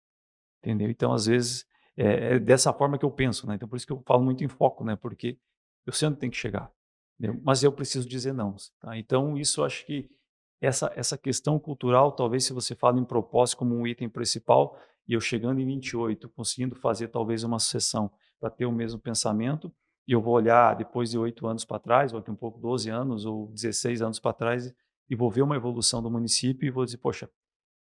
entendeu? Então, às vezes, é dessa forma que eu penso, né? Então, por isso que eu falo muito em foco, né? Porque eu sei onde tem que chegar, entendeu? Mas eu preciso dizer não, tá? Então, isso eu acho que essa questão cultural, talvez se você fala em propósito como um item principal, e eu chegando em 28, conseguindo fazer talvez uma sessão para ter o mesmo pensamento, e eu vou olhar depois de 8 anos para trás, ou aqui um pouco 12 anos ou 16 anos para trás, e vou ver uma evolução do município e vou dizer: "Poxa,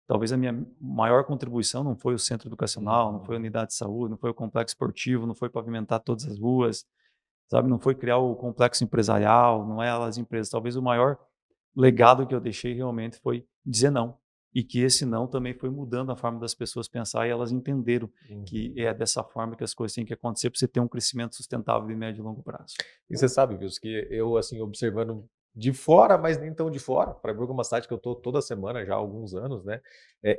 talvez a minha maior contribuição não foi o centro educacional, não foi a Uhum. unidade de saúde, não foi o complexo esportivo, não foi pavimentar todas as ruas, sabe, não foi criar o complexo empresarial, não é as empresas. Talvez o maior legado que eu deixei realmente foi dizer não. E que esse não também foi mudando a forma das pessoas pensar e elas entenderam que Uhum. é dessa forma que as coisas têm que acontecer para você ter um crescimento sustentável de médio e longo prazo". E você sabe, Wilson, que eu, assim, observando de fora, mas nem tão de fora, Freiburg é uma cidade que eu estou toda semana já há alguns anos, né?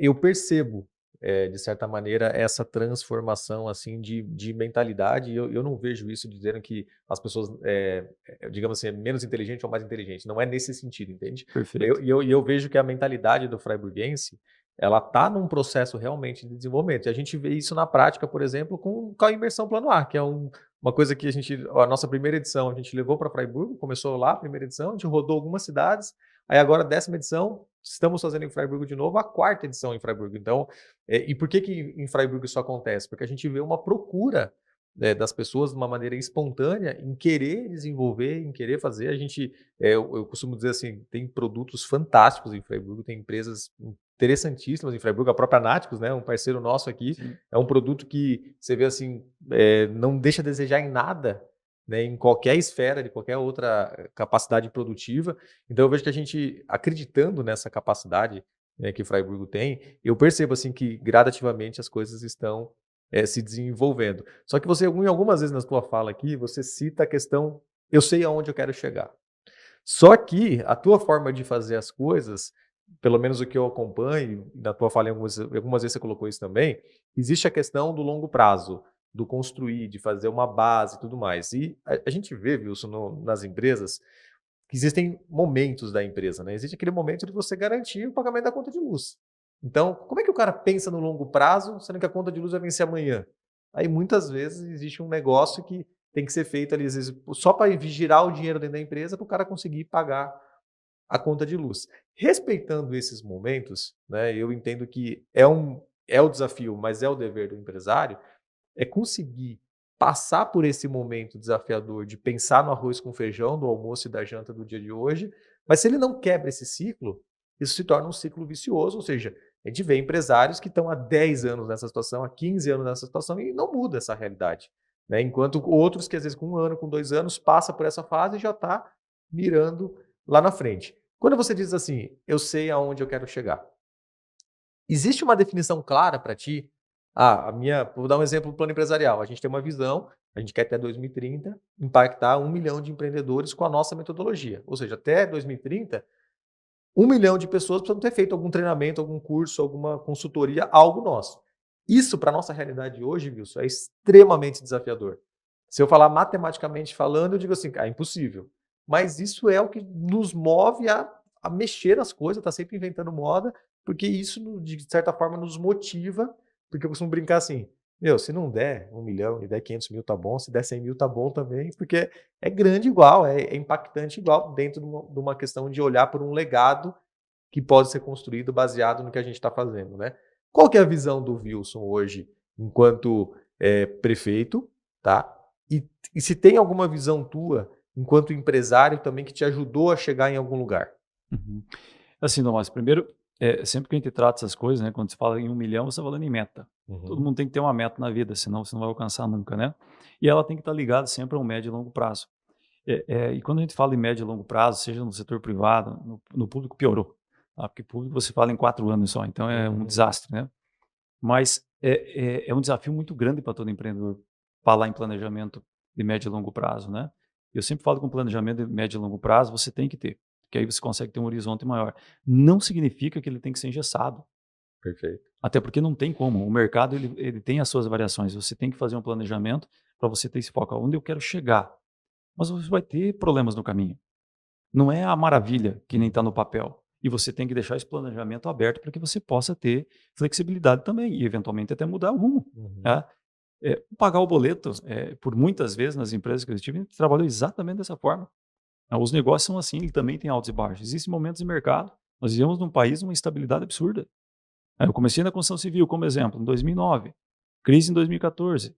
Eu percebo, de certa maneira, essa transformação, assim, de mentalidade. E eu não vejo isso dizendo que as pessoas, digamos assim, é menos inteligente ou mais inteligente. Não é nesse sentido, entende? Perfeito. E eu vejo que a mentalidade do freiburguense, ela está num processo realmente de desenvolvimento. E a gente vê isso na prática, por exemplo, com a imersão plano A, que é uma coisa que a nossa primeira edição, a gente levou para Freiburg, começou lá a primeira edição, a gente rodou algumas cidades, aí agora a 10ª edição, estamos fazendo em Freiburg de novo, a 4ª edição em Freiburg. Então, e por que em Freiburg isso acontece? Porque a gente vê uma procura, das pessoas de uma maneira espontânea em querer desenvolver, em querer fazer. A gente, eu costumo dizer assim, tem produtos fantásticos em Freiburg, tem empresas interessantíssimas em Freiburg, a própria Náticos, né, um parceiro nosso aqui, Sim. é um produto que você vê assim, não deixa a desejar em nada, né, em qualquer esfera, de qualquer outra capacidade produtiva. Então eu vejo que a gente, acreditando nessa capacidade, né, que Freiburg tem, eu percebo assim que gradativamente as coisas estão se desenvolvendo. Só que você, em algumas vezes na sua fala aqui, você cita a questão, eu sei aonde eu quero chegar. Só que a tua forma de fazer as coisas pelo menos o que eu acompanho, na tua fala algumas vezes você colocou isso também, existe a questão do longo prazo, do construir, de fazer uma base e tudo mais. E a gente vê, Wilson, nas empresas, que existem momentos da empresa, né? Existe aquele momento de você garantir o pagamento da conta de luz. Então, como é que o cara pensa no longo prazo, sendo que a conta de luz vai vencer amanhã? Aí, muitas vezes, existe um negócio que tem que ser feito ali, às vezes, só para girar o dinheiro dentro da empresa para o cara conseguir pagar a conta de luz. Respeitando esses momentos, né, eu entendo que é o desafio, mas é o dever do empresário, é conseguir passar por esse momento desafiador de pensar no arroz com feijão, do almoço e da janta do dia de hoje, mas se ele não quebra esse ciclo, isso se torna um ciclo vicioso, ou seja, a gente vê empresários que estão há 10 anos nessa situação, há 15 anos nessa situação e não muda essa realidade. Né? Enquanto outros que às vezes com 1 ano, com 2 anos, passa por essa fase e já está mirando lá na frente. Quando você diz assim, eu sei aonde eu quero chegar, existe uma definição clara para ti? Vou dar um exemplo do plano empresarial. A gente tem uma visão, a gente quer até 2030 impactar 1 milhão de empreendedores com a nossa metodologia. Ou seja, até 2030, 1 milhão de pessoas precisam ter feito algum treinamento, algum curso, alguma consultoria, algo nosso. Isso, para a nossa realidade hoje, Wilson, é extremamente desafiador. Se eu falar matematicamente falando, eu digo assim, é impossível. Mas isso é o que nos move a mexer as coisas, tá sempre inventando moda, porque isso, de certa forma, nos motiva, porque eu costumo brincar assim, meu, se não der 1 milhão e der 500 mil tá bom, se der 100 mil tá bom também, porque é grande igual, é impactante igual, dentro de uma questão de olhar por um legado que pode ser construído baseado no que a gente está fazendo, né? Qual que é a visão do Wilson hoje, enquanto prefeito, tá? E se tem alguma visão tua, enquanto empresário também, que te ajudou a chegar em algum lugar? Uhum. Assim, Tomás, primeiro, sempre que a gente trata essas coisas, né, quando se fala em 1 milhão, você está falando em meta. Todo Uhum. mundo tem que ter uma meta na vida, senão você não vai alcançar nunca, né? E ela tem que estar ligada sempre a um médio e longo prazo. E quando a gente fala em médio e longo prazo, seja no setor privado, no público piorou, tá? Porque público você fala em 4 anos só, então é um Uhum. desastre, né? Mas é um desafio muito grande para todo empreendedor falar em planejamento de médio e longo prazo, né? Eu sempre falo que um planejamento de médio e longo prazo você tem que ter, porque aí você consegue ter um horizonte maior. Não significa que ele tem que ser engessado, Perfeito. até porque não tem como. O mercado ele tem as suas variações. Você tem que fazer um planejamento para você ter esse foco. Aonde eu quero chegar? Mas você vai ter problemas no caminho. Não é a maravilha que nem está no papel. E você tem que deixar esse planejamento aberto para que você possa ter flexibilidade também e, eventualmente, até mudar o rumo. Uhum. Tá? Pagar o boleto, por muitas vezes nas empresas que eu estive, a gente trabalhou exatamente dessa forma. Os negócios são assim, ele também tem altos e baixos. Existem momentos de mercado. Nós vivemos num país uma instabilidade absurda. Eu comecei na construção civil, como exemplo, em 2009, crise em 2014,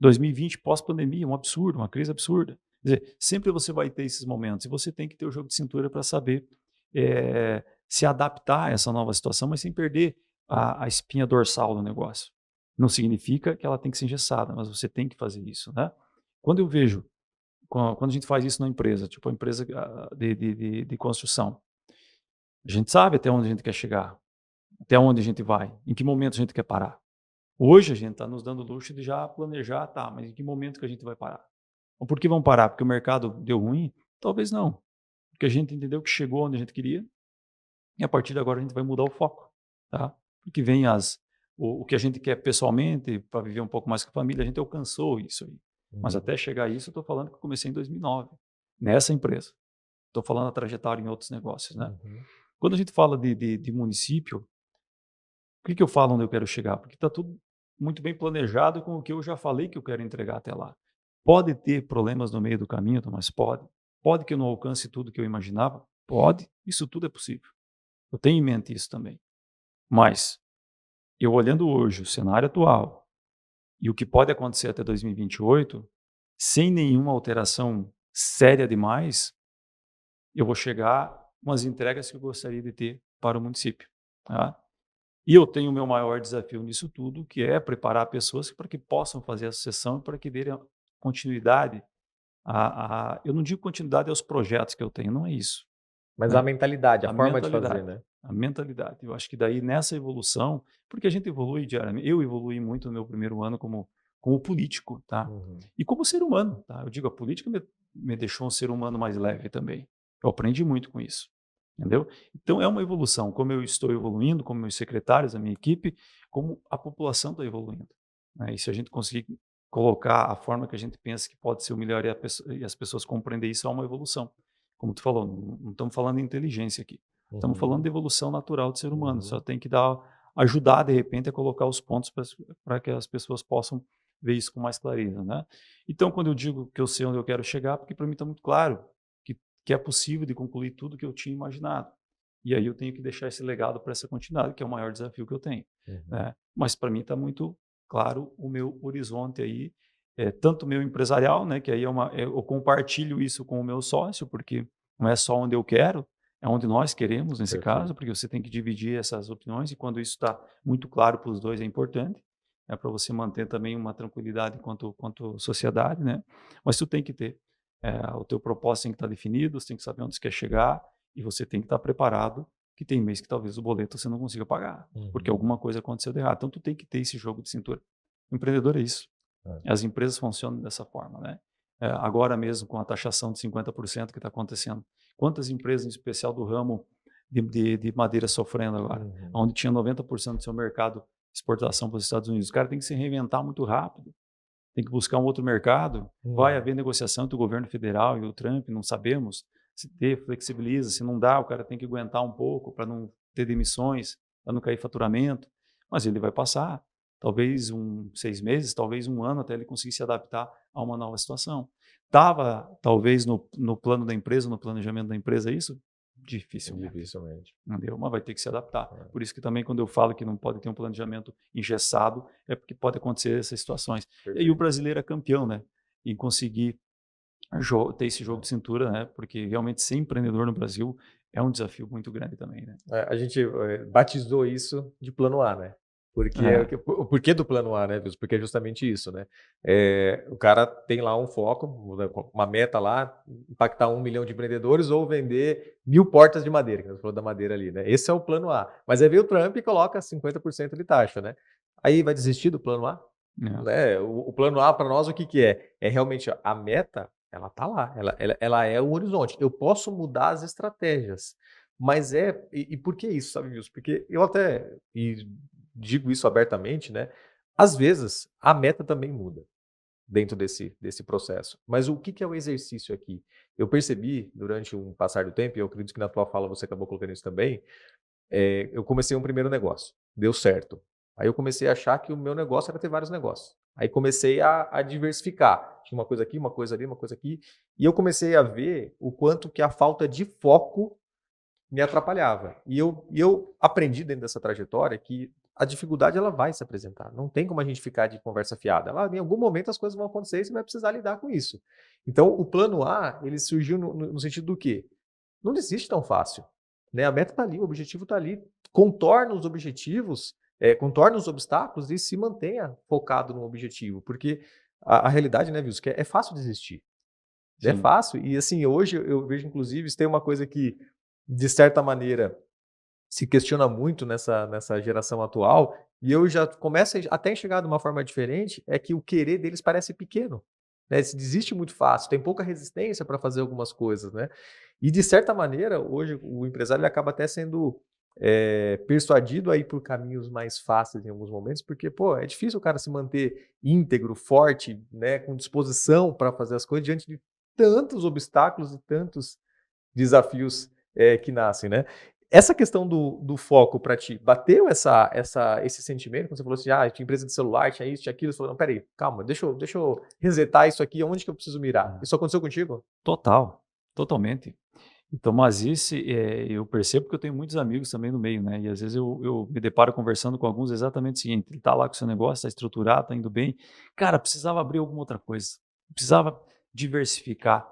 2020 pós-pandemia, um absurdo, uma crise absurda. Quer dizer, sempre você vai ter esses momentos e você tem que ter o jogo de cintura para saber se adaptar a essa nova situação, mas sem perder a espinha dorsal do negócio. Não significa que ela tem que ser engessada, mas você tem que fazer isso, né? Quando eu vejo, quando a gente faz isso na empresa, tipo a empresa de construção, a gente sabe até onde a gente quer chegar, até onde a gente vai, em que momento a gente quer parar. Hoje a gente está nos dando o luxo de já planejar, tá, mas em que momento que a gente vai parar? Ou por que vamos parar? Porque o mercado deu ruim? Talvez não. Porque a gente entendeu que chegou onde a gente queria e a partir de agora a gente vai mudar o foco, tá? Porque vem o que a gente quer pessoalmente, para viver um pouco mais com a família, a gente alcançou isso aí. Mas Uhum. até chegar a isso, eu estou falando que eu comecei em 2009, nessa empresa. Estou falando a trajetória em outros negócios, né? Uhum. Quando a gente fala de município, por que eu falo onde eu quero chegar? Porque está tudo muito bem planejado com o que eu já falei que eu quero entregar até lá. Pode ter problemas no meio do caminho, Tomás? Pode. Pode que eu não alcance tudo que eu imaginava? Pode. Isso tudo é possível. Eu tenho em mente isso também. Mas, eu olhando hoje o cenário atual e o que pode acontecer até 2028, sem nenhuma alteração séria demais, eu vou chegar com as entregas que eu gostaria de ter para o município. Tá? E eu tenho o meu maior desafio nisso tudo, que é preparar pessoas para que possam fazer a sucessão e para que dêem continuidade eu não digo continuidade aos projetos que eu tenho, não é isso, Mas a né? mentalidade, a A forma de fazer, mentalidade, né? a mentalidade. Eu acho que daí nessa evolução, porque a gente evolui diariamente, eu evolui muito no meu primeiro ano como político, tá? Uhum. E como ser humano, tá? Eu digo, a política me deixou um ser humano mais leve também. Eu aprendi muito com isso. entendeu? Então é uma evolução, como eu estou evoluindo, como meus secretários, a minha equipe, como a população está evoluindo, né? E se a gente conseguir colocar a forma que a gente pensa que pode ser o melhor e as pessoas compreender isso, é uma evolução. Como tu falou, não estamos falando de inteligência aqui, estamos falando Uhum, de evolução natural do ser humano, só uhum, tem que ajudar de repente a colocar os pontos para que as pessoas possam ver isso com mais clareza, né? Então, quando eu digo que eu sei onde eu quero chegar, porque para mim está muito claro que é possível de concluir tudo que eu tinha imaginado. E aí eu tenho que deixar esse legado para essa continuidade, que é o maior desafio que eu tenho, uhum. né? Mas para mim está muito claro o meu horizonte aí, tanto o meu empresarial, né, que aí eu compartilho isso com o meu sócio, porque não é só onde eu quero, é onde nós queremos nesse caso, Perfeito. porque você tem que dividir essas opiniões e quando isso está muito claro para os dois é importante, é para você manter também uma tranquilidade quanto sociedade, né? Mas tu tem que ter o teu propósito tem que estar definido, você tem que saber onde você quer chegar e você tem que estar preparado que tem mês que talvez o boleto você não consiga pagar, porque Uhum. alguma coisa aconteceu de errado. Então tu tem que ter esse jogo de cintura. O empreendedor é isso. É. As empresas funcionam dessa forma, né? Agora mesmo com a taxação de 50% que está acontecendo, quantas empresas, em especial do ramo de madeira sofrendo agora, Uhum. onde tinha 90% do seu mercado de exportação para os Estados Unidos, o cara tem que se reinventar muito rápido, tem que buscar um outro mercado. Vai Uhum. haver negociação entre o governo federal e o Trump, não sabemos se ter, flexibiliza, se não dá, o cara tem que aguentar um pouco para não ter demissões, para não cair faturamento, mas ele vai passar. Talvez 6 meses, talvez um ano até ele conseguir se adaptar a uma nova situação. Estava, talvez, no plano da empresa, no planejamento da empresa, isso? Dificilmente. Dificilmente. Entendeu? Mas vai ter que se adaptar. É. Por isso que também quando eu falo que não pode ter um planejamento engessado, é porque pode acontecer essas situações. E aí o Perfeito. brasileiro é campeão, né? Em conseguir ter esse jogo de cintura, né? Porque realmente ser empreendedor no Brasil é um desafio muito grande também, né? A gente batizou isso de plano A, né? Porque É, o porquê do plano A, né, Wilson? Porque é justamente isso, né? O cara tem lá um foco, uma meta lá, impactar 1 milhão de empreendedores ou vender 1.000 portas de madeira, que você falou da madeira ali, né? Esse é o plano A. Mas aí veio o Trump e coloca 50% de taxa, né? Aí vai desistir do plano A? é, Né? O plano A para nós o que que é? É realmente a meta, ela tá lá, ela é o horizonte. Eu posso mudar as estratégias, mas e por que isso, sabe, Wilson? Porque eu até e digo isso abertamente, né? Às vezes a meta também muda dentro desse processo. Mas o que que é o exercício aqui? Eu percebi durante um passar do tempo, e eu acredito que na tua fala você acabou colocando isso também, eu comecei um primeiro negócio, deu certo. Aí eu comecei a achar que o meu negócio era ter vários negócios. Aí comecei a diversificar. Tinha uma coisa aqui, uma coisa ali, uma coisa aqui. E eu comecei a ver o quanto que a falta de foco me atrapalhava. E eu aprendi dentro dessa trajetória que a dificuldade ela vai se apresentar. Não tem como a gente ficar de conversa fiada. Em algum momento as coisas vão acontecer e você vai precisar lidar com isso. Então, o plano A, ele surgiu no sentido do quê? Não desiste tão fácil, né? A meta está ali, o objetivo está ali. Contorna os objetivos, contorna os obstáculos e se mantenha focado no objetivo, porque a realidade, né, Wilson, que é fácil desistir. É sim. fácil. E assim, hoje eu vejo, inclusive, isso tem uma coisa que, de certa maneira, se questiona muito nessa geração atual, e eu já começo até a enxergar de uma forma diferente, é que o querer deles parece pequeno, né, se desiste muito fácil, tem pouca resistência para fazer algumas coisas, né. E de certa maneira, hoje o empresário ele acaba até sendo, persuadido a ir por caminhos mais fáceis em alguns momentos, porque, pô, é difícil o cara se manter íntegro, forte, né, com disposição para fazer as coisas diante de tantos obstáculos e tantos desafios, que nascem, né. Essa questão do foco para ti, bateu esse sentimento quando você falou assim: "Ah, tinha empresa de celular, tinha isso, tinha aquilo", você falou: "Não, espera aí, calma, deixa eu resetar isso aqui, aonde que eu preciso mirar?". É. Isso aconteceu contigo? Total, totalmente. Então, mas eu percebo que eu tenho muitos amigos também no meio, né? E às vezes eu me deparo conversando com alguns exatamente o seguinte: ele está lá com o seu negócio, está estruturado, está indo bem. Cara, precisava abrir alguma outra coisa, precisava diversificar.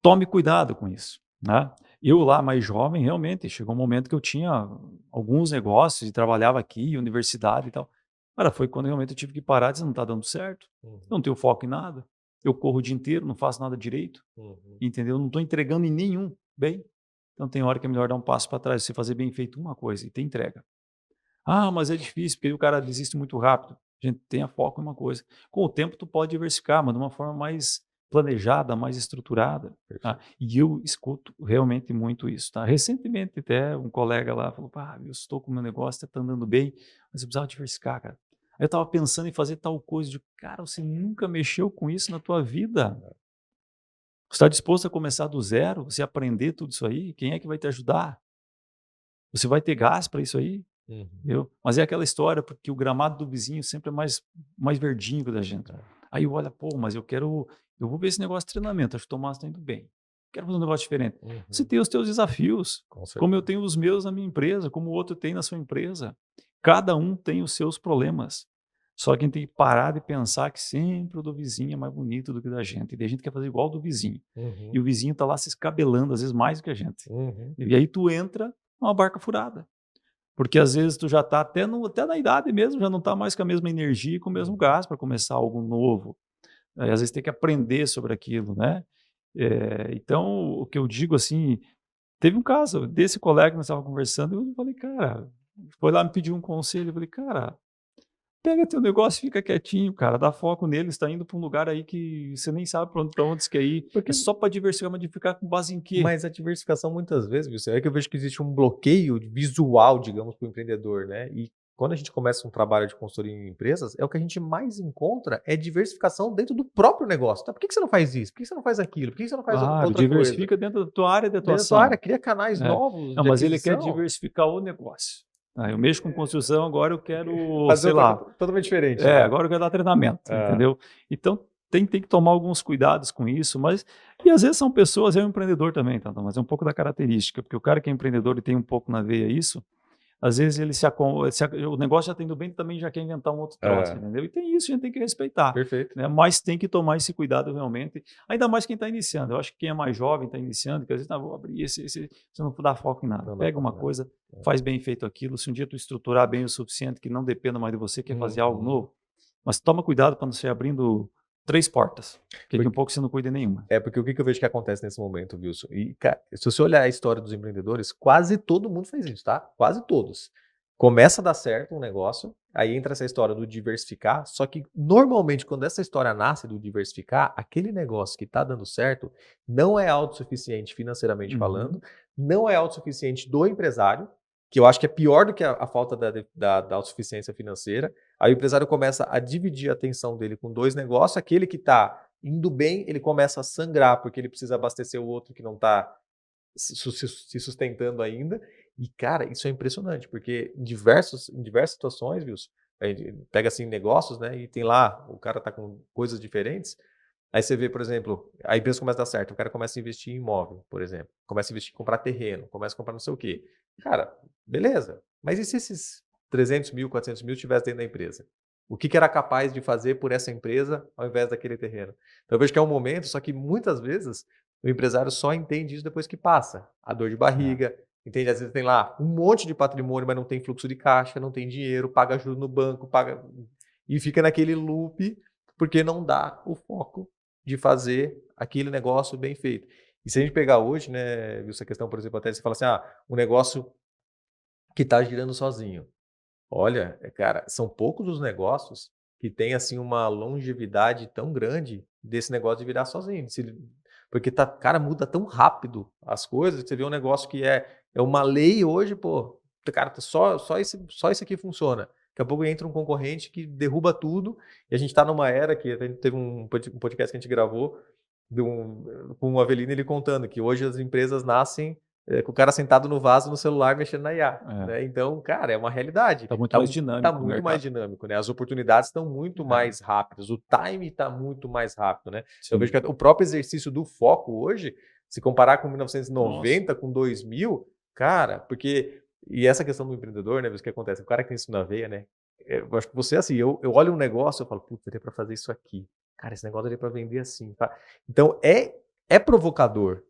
Tome cuidado com isso, né? Eu lá mais jovem, realmente, chegou um momento que eu tinha alguns negócios e trabalhava aqui, universidade e tal. Cara, foi quando realmente eu tive que parar e dizer, não está dando certo, eu Uhum, não tenho foco em nada, eu corro o dia inteiro, não faço nada direito, uhum, entendeu? Não estou entregando em nenhum bem. Então tem hora que é melhor dar um passo para trás, você fazer bem feito uma coisa e ter entrega. Ah, mas é difícil, porque aí o cara desiste muito rápido. A gente tenha foco em uma coisa. Com o tempo tu pode diversificar, mas de uma forma mais planejada, mais estruturada. Tá? E eu escuto realmente muito isso. Tá? Recentemente, até um colega lá falou: eu estou com o meu negócio, está andando bem, mas eu precisava diversificar, cara. Aí eu estava pensando em fazer tal coisa. Cara, você nunca mexeu com isso na tua vida. Você está disposto a começar do zero? Você aprender tudo isso aí? Quem é que vai te ajudar? Você vai ter gás para isso aí? Entendeu? Mas é aquela história, porque o gramado do vizinho sempre é mais verdinho que o da gente. Aí eu olho, mas eu vou ver esse negócio de treinamento, acho que o Tomás está indo bem. Quero fazer um negócio diferente. Você tem os teus desafios, como eu tenho os meus na minha empresa, como o outro tem na sua empresa. Cada um tem os seus problemas. Só que a gente tem que parar de pensar que sempre o do vizinho é mais bonito do que o da gente. E daí a gente quer fazer igual ao do vizinho. E o vizinho está lá se escabelando, às vezes mais do que a gente. E aí tu entra numa barca furada. Porque às vezes tu já está até na idade mesmo, já não está mais com a mesma energia e com o mesmo gás para começar algo novo. Às vezes tem que aprender sobre aquilo, né? Então, o que eu digo assim, teve um caso desse colega que nós estávamos conversando, eu falei, cara, foi lá me pedir um conselho, eu falei, cara, pega teu negócio, fica quietinho, cara, dá foco nele, está indo para um lugar aí que você nem sabe para onde você quer ir, Porque... é só para diversificar, mas diversificar com base em quê? Mas a diversificação muitas vezes, é que eu vejo que existe um bloqueio visual, digamos, para o empreendedor, né? E quando a gente começa um trabalho de consultoria em empresas, é o que a gente mais encontra é diversificação dentro do próprio negócio. Tá? Por que você não faz isso? Por que você não faz aquilo? Por que você não faz outra coisa? Diversifica dentro da tua área de atuação. Dentro da tua área, cria canais novos. Não, mas ele quer diversificar o negócio. Eu mexo com construção, agora eu quero, sei lá... Totalmente diferente. Né? Agora eu quero dar treinamento, entendeu? Então, tem que tomar alguns cuidados com isso, e às vezes são pessoas, é um empreendedor também, tá? Mas é um pouco da característica, porque o cara que é empreendedor e tem um pouco na veia isso, às vezes ele o negócio já está indo bem, também já quer inventar um outro troço, entendeu? E tem isso, a gente tem que respeitar. Perfeito. Né? Mas tem que tomar esse cuidado realmente, ainda mais quem está iniciando. Eu acho que quem é mais jovem está iniciando, que às vezes, vou abrir você não dá foco em nada. Pega uma coisa, faz bem feito aquilo, se um dia tu estruturar bem o suficiente, que não dependa mais de você, quer fazer algo novo, mas toma cuidado para não ser abrindo 3 portas, porque daqui a pouco você não cuida nenhuma. Porque o que eu vejo que acontece nesse momento, Wilson? E, cara, se você olhar a história dos empreendedores, quase todo mundo faz isso, tá? Quase todos. Começa a dar certo um negócio, aí entra essa história do diversificar, só que normalmente quando essa história nasce do diversificar, aquele negócio que está dando certo não é autossuficiente financeiramente falando, não é autossuficiente do empresário, que eu acho que é pior do que a falta da autossuficiência financeira. Aí o empresário começa a dividir a atenção dele com 2 negócios, aquele que está indo bem, ele começa a sangrar porque ele precisa abastecer o outro que não está se sustentando ainda. E, cara, isso é impressionante, porque em diversas situações, Wilson, a gente pega assim negócios, né, e tem lá, o cara tá com coisas diferentes, aí você vê, por exemplo, a empresa começa a dar certo, o cara começa a investir em imóvel, por exemplo, começa a investir em comprar terreno, começa a comprar não sei o quê. Cara, beleza, mas e se esses 300 mil, 400 mil estivessem dentro da empresa? O que era capaz de fazer por essa empresa ao invés daquele terreno? Então eu vejo que é um momento, só que muitas vezes o empresário só entende isso depois que passa. A dor de barriga, entende? Às vezes tem lá um monte de patrimônio, mas não tem fluxo de caixa, não tem dinheiro, paga juros no banco, e fica naquele loop porque não dá o foco de fazer aquele negócio bem feito. E se a gente pegar hoje, né, viu essa questão, por exemplo, até você fala assim, um negócio que está girando sozinho. Olha, cara, são poucos os negócios que têm assim uma longevidade tão grande desse negócio de virar sozinho. Porque cara, muda tão rápido as coisas. Você vê um negócio que é uma lei hoje, pô, cara, só isso aqui funciona. Daqui a pouco entra um concorrente que derruba tudo. E a gente está numa era que a gente teve um podcast que a gente gravou com o Avelino, ele contando que hoje as empresas nascem com o cara sentado no vaso no celular mexendo na IA. Né? Então, cara, é uma realidade. Está muito mais dinâmico. Está muito mais dinâmico, né? As oportunidades estão muito mais rápidas, o time está muito mais rápido, né? Eu vejo que o próprio exercício do foco hoje, se comparar com 1990, com 2000, cara, porque... E essa questão do empreendedor, né? O que acontece? O cara que tem isso na veia, né? Eu acho que você, assim, eu olho um negócio e falo, putz, daria para fazer isso aqui. Cara, esse negócio daria para vender assim. Tá? Então, é provocador.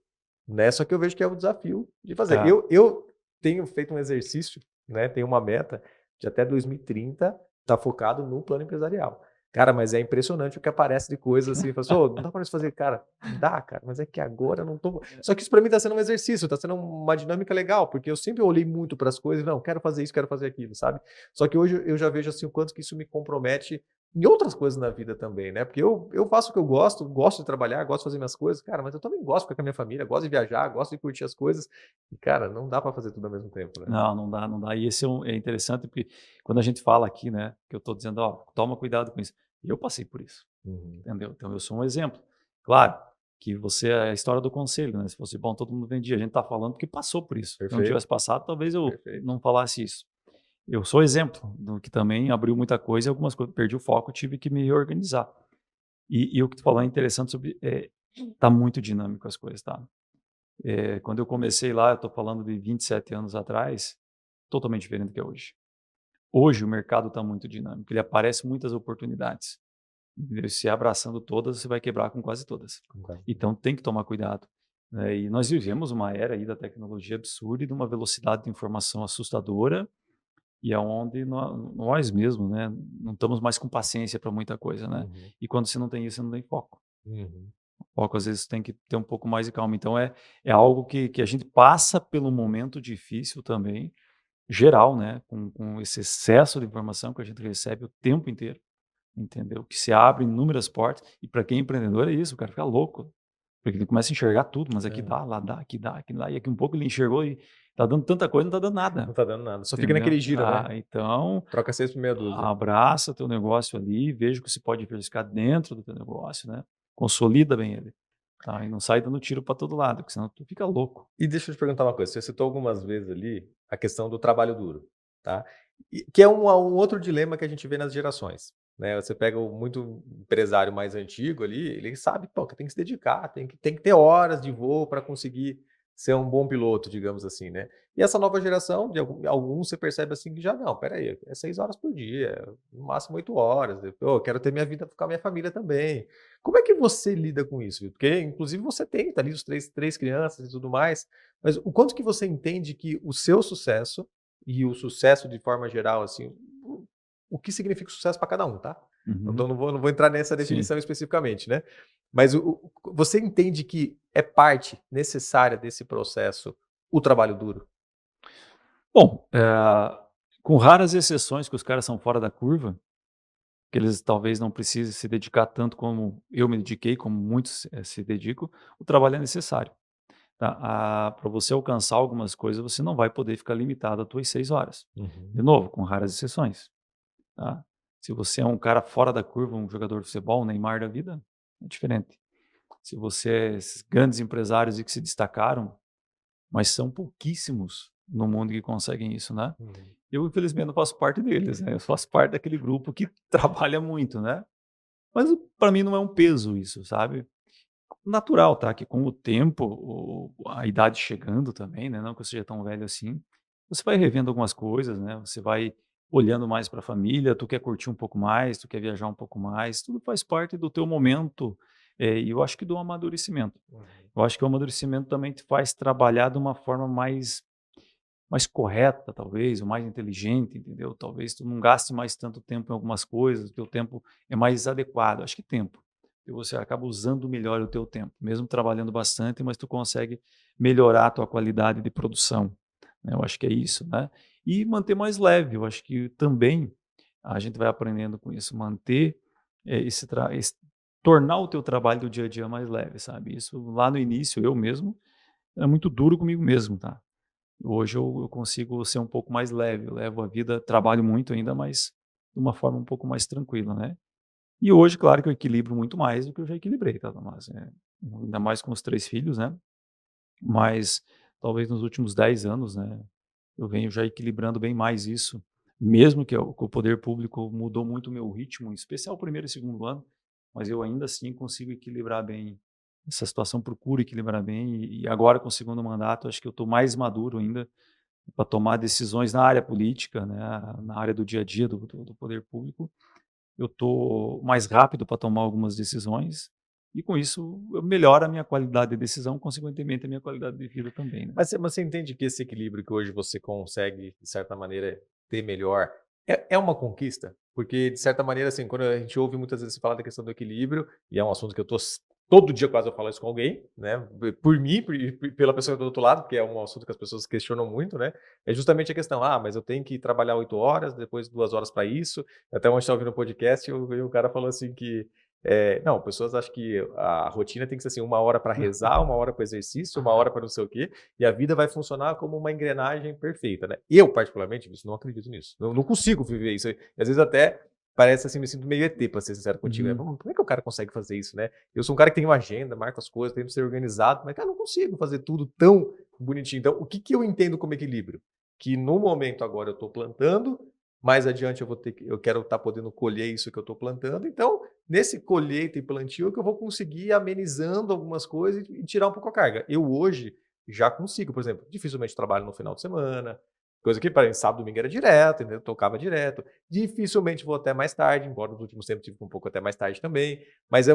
Né? Só que eu vejo que é o desafio de fazer. Eu tenho feito um exercício, né? Tenho uma meta de até 2030 estar focado no plano empresarial. Cara, mas é impressionante o que aparece de coisas assim. Fala assim, não dá para isso fazer. Cara, dá, cara, mas é que agora eu não tô... Só que isso para mim está sendo um exercício, está sendo uma dinâmica legal, porque eu sempre olhei muito para as coisas e não, quero fazer isso, quero fazer aquilo, sabe? Só que hoje eu já vejo assim o quanto que isso me compromete em outras coisas na vida também, né? Porque eu faço o que eu gosto de trabalhar, gosto de fazer minhas coisas, cara, mas eu também gosto de ficar com a minha família, gosto de viajar, gosto de curtir as coisas. E, cara, não dá para fazer tudo ao mesmo tempo, né? Não, não dá, não dá. E esse é interessante porque quando a gente fala aqui, né, que eu estou dizendo, ó, toma cuidado com isso. Eu passei por isso, Uhum. entendeu? Então eu sou um exemplo. Claro que você é a história do conselho, né? Se fosse bom, todo mundo vendia. A gente está falando porque passou por isso. Se eu não Perfeito, tivesse passado, talvez eu perfeito. não falasse isso. Eu sou exemplo do que também abriu muita coisa e algumas coisas, perdi o foco, tive que me reorganizar. E o que tu falou é interessante sobre, tá muito dinâmico as coisas, tá? Quando eu comecei lá, eu estou falando de 27 anos atrás, totalmente diferente do que é hoje. Hoje o mercado está muito dinâmico, ele aparece muitas oportunidades. Entendeu? Se abraçando todas, você vai quebrar com quase todas. Concordo. Então tem que tomar cuidado. Né? E nós vivemos uma era aí da tecnologia absurda e de uma velocidade de informação assustadora e aonde nós mesmos, né, não estamos mais com paciência para muita coisa, né? Uhum, E quando você não tem isso, você não tem foco. uhum. Foco às vezes tem que ter um pouco mais de calma. Então é algo que a gente passa pelo momento difícil também, geral, né? Com esse excesso de informação que a gente recebe o tempo inteiro, entendeu? Que se abre inúmeras portas. E para quem é empreendedor é isso, o cara fica louco. Porque ele começa a enxergar tudo, mas aqui É, dá, lá dá, aqui dá, aqui dá. E aqui um pouco ele enxergou e tá dando tanta coisa, não tá dando não nada. tá dando nada. Só fica Entendeu? naquele giro, né? Então, Troca 6 por meia dúzia. abraça teu negócio ali, veja o que se pode diversificar dentro do teu negócio, né? Consolida bem ele. Tá? E não sai dando tiro para todo lado, porque senão tu fica louco. E deixa eu te perguntar uma coisa, você citou algumas vezes ali a questão do trabalho duro, tá? Que é um outro dilema que a gente vê nas gerações, né? Você pega o muito empresário mais antigo ali, ele sabe, pô, que tem que se dedicar, tem que ter horas de voo para conseguir ser um bom piloto, digamos assim, né? E essa nova geração, de alguns você percebe assim que já não, espera aí, é 6 horas por dia, no máximo 8 horas, eu quero ter minha vida com a minha família também. Como é que você lida com isso, Vitor? Porque inclusive você tem tá ali os três crianças e tudo mais, mas o quanto que você entende que o seu sucesso, e o sucesso de forma geral, assim, o que significa sucesso para cada um, tá? Uhum. Então não vou entrar nessa Sim. definição especificamente, né? Mas você entende que é parte necessária desse processo o trabalho duro? Bom, com raras exceções que os caras são fora da curva, que eles talvez não precisem se dedicar tanto como eu me dediquei, como muitos se dedicam, o trabalho é necessário. Tá? Para você alcançar algumas coisas, você não vai poder ficar limitado às tuas 6 horas. De Uhum, novo, com raras exceções. Tá? Se você é um cara fora da curva, um jogador de futebol, um Neymar da vida, é diferente. Se você é esses grandes empresários e que se destacaram, mas são pouquíssimos no mundo que conseguem isso, né? uhum, Eu, infelizmente, não faço parte deles, né? Eu faço parte daquele grupo que trabalha muito, né? Mas para mim não é um peso isso, sabe? Natural, tá? Que com o tempo, a idade chegando também, né? Não que eu seja tão velho assim, você vai revendo algumas coisas, né? Você vai olhando mais para a família, tu quer curtir um pouco mais, tu quer viajar um pouco mais, tudo faz parte do teu momento, e eu acho que do amadurecimento. uhum, Eu acho que o amadurecimento também te faz trabalhar de uma forma mais correta, talvez, ou mais inteligente, entendeu? Talvez tu não gaste mais tanto tempo em algumas coisas, o teu tempo é mais adequado. Acho que tempo. E você acaba usando melhor o teu tempo, mesmo trabalhando bastante, mas tu consegue melhorar a tua qualidade de produção, né? Eu acho que é isso, né? E manter mais leve. Eu acho que também a gente vai aprendendo com isso, manter tornar o teu trabalho do dia a dia mais leve, sabe? Isso lá no início eu mesmo era muito duro comigo mesmo, tá? Hoje eu consigo ser um pouco mais leve, eu levo a vida trabalho muito ainda, mas de uma forma um pouco mais tranquila, né. E hoje, claro que eu equilibro muito mais do que eu já equilibrei, tá, mas, ainda mais com os 3 filhos, né, mas talvez nos últimos 10 anos, né, eu venho já equilibrando bem mais isso, mesmo que o poder público mudou muito o meu ritmo, em especial o 1º e 2º ano, mas eu ainda assim consigo equilibrar bem essa situação, procuro equilibrar bem e agora com o 2º mandato acho que eu estou mais maduro ainda para tomar decisões na área política, né, na área do dia a dia do poder público. Eu estou mais rápido para tomar algumas decisões e com isso eu melhoro a minha qualidade de decisão, consequentemente a minha qualidade de vida também, né. Mas você entende que esse equilíbrio que hoje você consegue, de certa maneira, ter melhor, é uma conquista? Porque, de certa maneira, assim, quando a gente ouve muitas vezes falar da questão do equilíbrio, e é um assunto que eu estou Todo dia quase eu falo isso com alguém, né? Por mim, pela pessoa do outro lado, porque é um assunto que as pessoas questionam muito, né? É justamente a questão, mas eu tenho que trabalhar 8 horas, depois 2 horas para isso. Até ontem eu estava ouvindo um podcast e o cara falou assim que, não, pessoas acham que a rotina tem que ser assim, 1 hora para rezar, 1 hora para exercício, 1 hora para não sei o quê, e a vida vai funcionar como uma engrenagem perfeita, né? Eu, particularmente, não acredito nisso. Não consigo viver isso. E às vezes até parece assim, me sinto meio ET, pra ser sincero contigo, né? Como é que o cara consegue fazer isso, né? Eu sou um cara que tem uma agenda, marco as coisas, tento ser organizado, mas, cara, não consigo fazer tudo tão bonitinho. Então, o que eu entendo como equilíbrio? Que no momento agora eu tô plantando, mais adiante eu quero estar podendo colher isso que eu tô plantando. Então, nesse colheita e plantio é que eu vou conseguir ir amenizando algumas coisas e tirar um pouco a carga. Eu hoje já consigo, por exemplo, dificilmente trabalho no final de semana, coisa que para mim sábado, domingo era direto, entendeu? Tocava direto. Dificilmente vou até mais tarde, embora nos últimos tempos tive um pouco até mais tarde também. Mas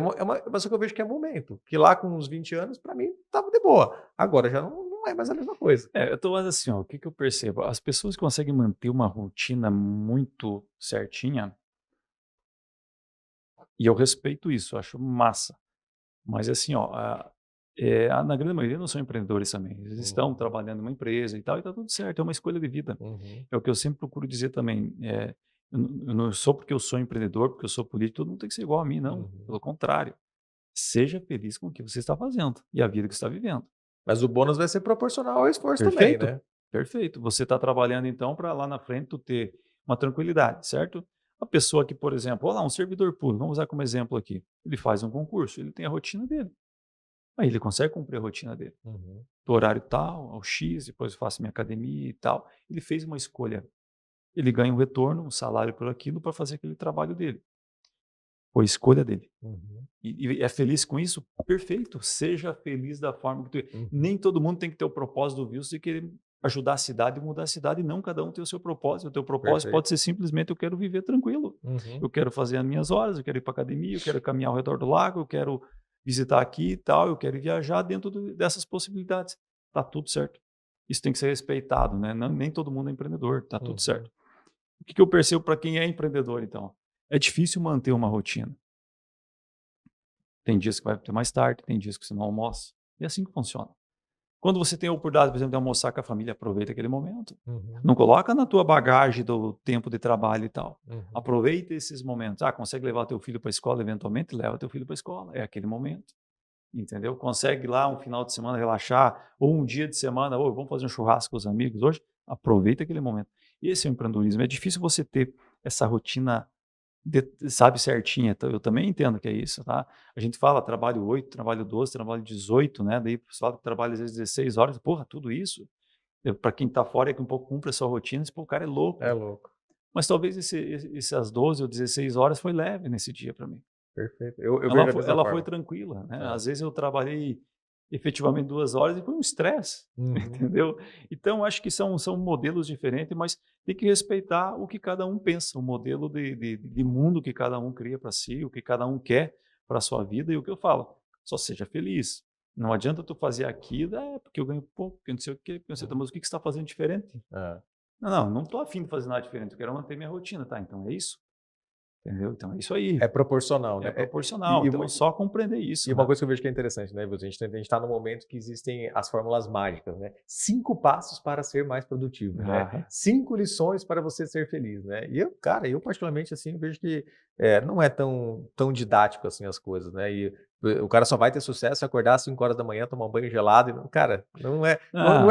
mas só que eu vejo que é momento. Que lá com uns 20 anos, para mim, tava de boa. Agora já não é mais a mesma coisa. Eu tô mais assim, ó, o que que eu percebo? As pessoas que conseguem manter uma rotina muito certinha, e eu respeito isso, eu acho massa. Mas assim, ó, na grande maioria não são empreendedores também. Eles estão Uhum, trabalhando em uma empresa e tal, e tá tudo certo, é uma escolha de vida. uhum, É o que eu sempre procuro dizer também. Eu não sou porque eu sou empreendedor, porque eu sou político, todo mundo tem que ser igual a mim, não. uhum. Pelo contrário. Seja feliz com o que você está fazendo e a vida que você está vivendo. Mas o bônus vai ser proporcional ao esforço também, Perfeito? né? Perfeito. Você está trabalhando então para lá na frente tu ter uma tranquilidade, certo? A pessoa que, por exemplo, olha lá, um servidor público, vamos usar como exemplo aqui. Ele faz um concurso, ele tem a rotina dele. Aí ele consegue cumprir a rotina dele. Uhum, Do horário tal, ao X, depois eu faço minha academia e tal. Ele fez uma escolha. Ele ganha um retorno, um salário por aquilo para fazer aquele trabalho dele. Foi escolha dele. uhum, E é feliz com isso? Perfeito. Seja feliz da forma que tu. uhum. Nem todo mundo tem que ter o propósito do Wilson de querer ajudar a cidade e mudar a cidade. Não, cada um tem o seu propósito. O teu propósito pode Perfeito. ser simplesmente eu quero viver tranquilo. Uhum, Eu quero fazer as minhas horas, eu quero ir para academia, eu quero caminhar ao redor do lago, eu quero visitar aqui e tal, eu quero viajar dentro dessas possibilidades. Tá tudo certo. Isso tem que ser respeitado, né? Nem todo mundo é empreendedor, tá tudo uhum. certo. O que eu percebo para quem é empreendedor, então? É difícil manter uma rotina. Tem dias que vai ter mais tarde, tem dias que você não almoça. E é assim que funciona. Quando você tem a oportunidade, por exemplo, de almoçar com a família, aproveita aquele momento. Uhum, Não coloca na tua bagagem do tempo de trabalho e tal. uhum, Aproveita esses momentos. Consegue levar teu filho para a escola eventualmente? Leva teu filho para a escola. É aquele momento. Entendeu? Consegue lá um final de semana relaxar, ou um dia de semana, ou vamos fazer um churrasco com os amigos hoje? Aproveita aquele momento. Esse é o empreendedorismo. É difícil você ter essa rotina sabe certinho, eu também entendo que é isso, tá? A gente fala trabalho 8, trabalho 12, trabalho 18, né? Daí o pessoal que trabalha às vezes 16 horas, porra, tudo isso? Para quem tá fora é que um pouco cumpre a sua rotina, diz, pô, o cara é é louco. louco. Mas talvez essas 12 ou 16 horas foi leve nesse dia para mim. Perfeito. Eu vejo da mesma Ela foi forma. tranquila, né? É. Às vezes eu trabalhei efetivamente 2 horas e foi um estresse, Uhum, entendeu? Então acho que são modelos diferentes, mas tem que respeitar o que cada um pensa, o modelo de mundo que cada um cria para si, o que cada um quer para a sua vida e o que eu falo, só seja feliz. Não adianta tu fazer aquilo, porque eu ganho pouco, porque não sei o quê, porque não sei, uhum. mas o que que você está fazendo diferente? É. Não estou afim de fazer nada diferente, eu quero manter minha rotina, tá? Então é isso, entendeu? Então é isso aí. É proporcional, É né? proporcional, E, e, então é só compreender E isso, uma né? coisa que eu vejo que é interessante, né, Vilso? A gente está no momento que existem as fórmulas mágicas, né? 5 passos para ser mais produtivo, né? Aham. 5 lições para você ser feliz, né? E eu, cara, eu particularmente, assim, vejo que não é tão didático assim as coisas, né? E o cara só vai ter sucesso se acordar às 5 horas da manhã, tomar um banho gelado. Cara, não é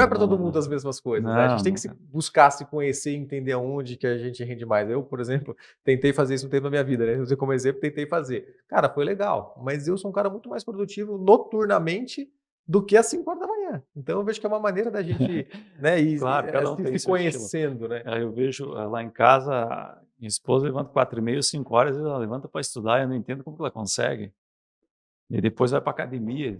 para todo mundo as mesmas coisas, né? A gente Não, tem que não é. buscar se conhecer e entender aonde que a gente rende mais. Eu, por exemplo, tentei fazer isso um tempo na minha vida, né? Usei como exemplo, tentei fazer. Cara, foi legal, mas eu sou um cara muito mais produtivo noturnamente do que às 5 horas da manhã. Então eu vejo que é uma maneira da gente, né, Claro, cada um tem o se seu estilo. conhecendo, né. Eu vejo, lá em casa, minha esposa levanta 4h30, 5 horas, ela levanta para estudar, eu não entendo como que ela consegue. E depois vai para academia.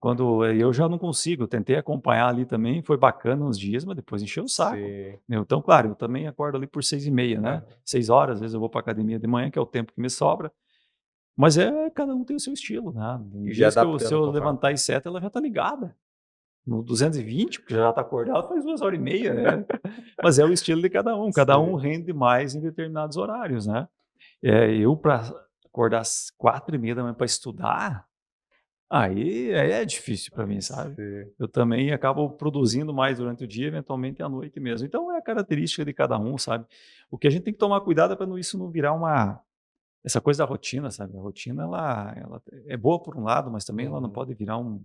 Quando eu já não consigo, eu tentei acompanhar ali também, foi bacana uns dias, mas depois encheu o saco. Sim. Então, claro, eu também acordo ali por 6h30, né? Aham. 6 horas, às vezes eu vou para academia de manhã, que é o tempo que me sobra. Mas cada um tem o seu estilo, né? Tem E já dias que se adaptando eu conforme. levantar às 7, ela já tá ligada. No 220, porque já está acordado faz 2 horas e meia, né. Mas é o estilo de cada um Sim. rende mais em determinados horários, né. Eu para acordar às 4h30 para estudar, Aí é difícil para mim, sabe. Sim. Eu também acabo produzindo mais durante o dia, eventualmente à noite mesmo. Então é a característica de cada um, sabe. O que a gente tem que tomar cuidado é para isso não virar uma essa coisa da rotina, sabe. A rotina ela é boa por um lado, mas também ela não Uhum. pode virar Uma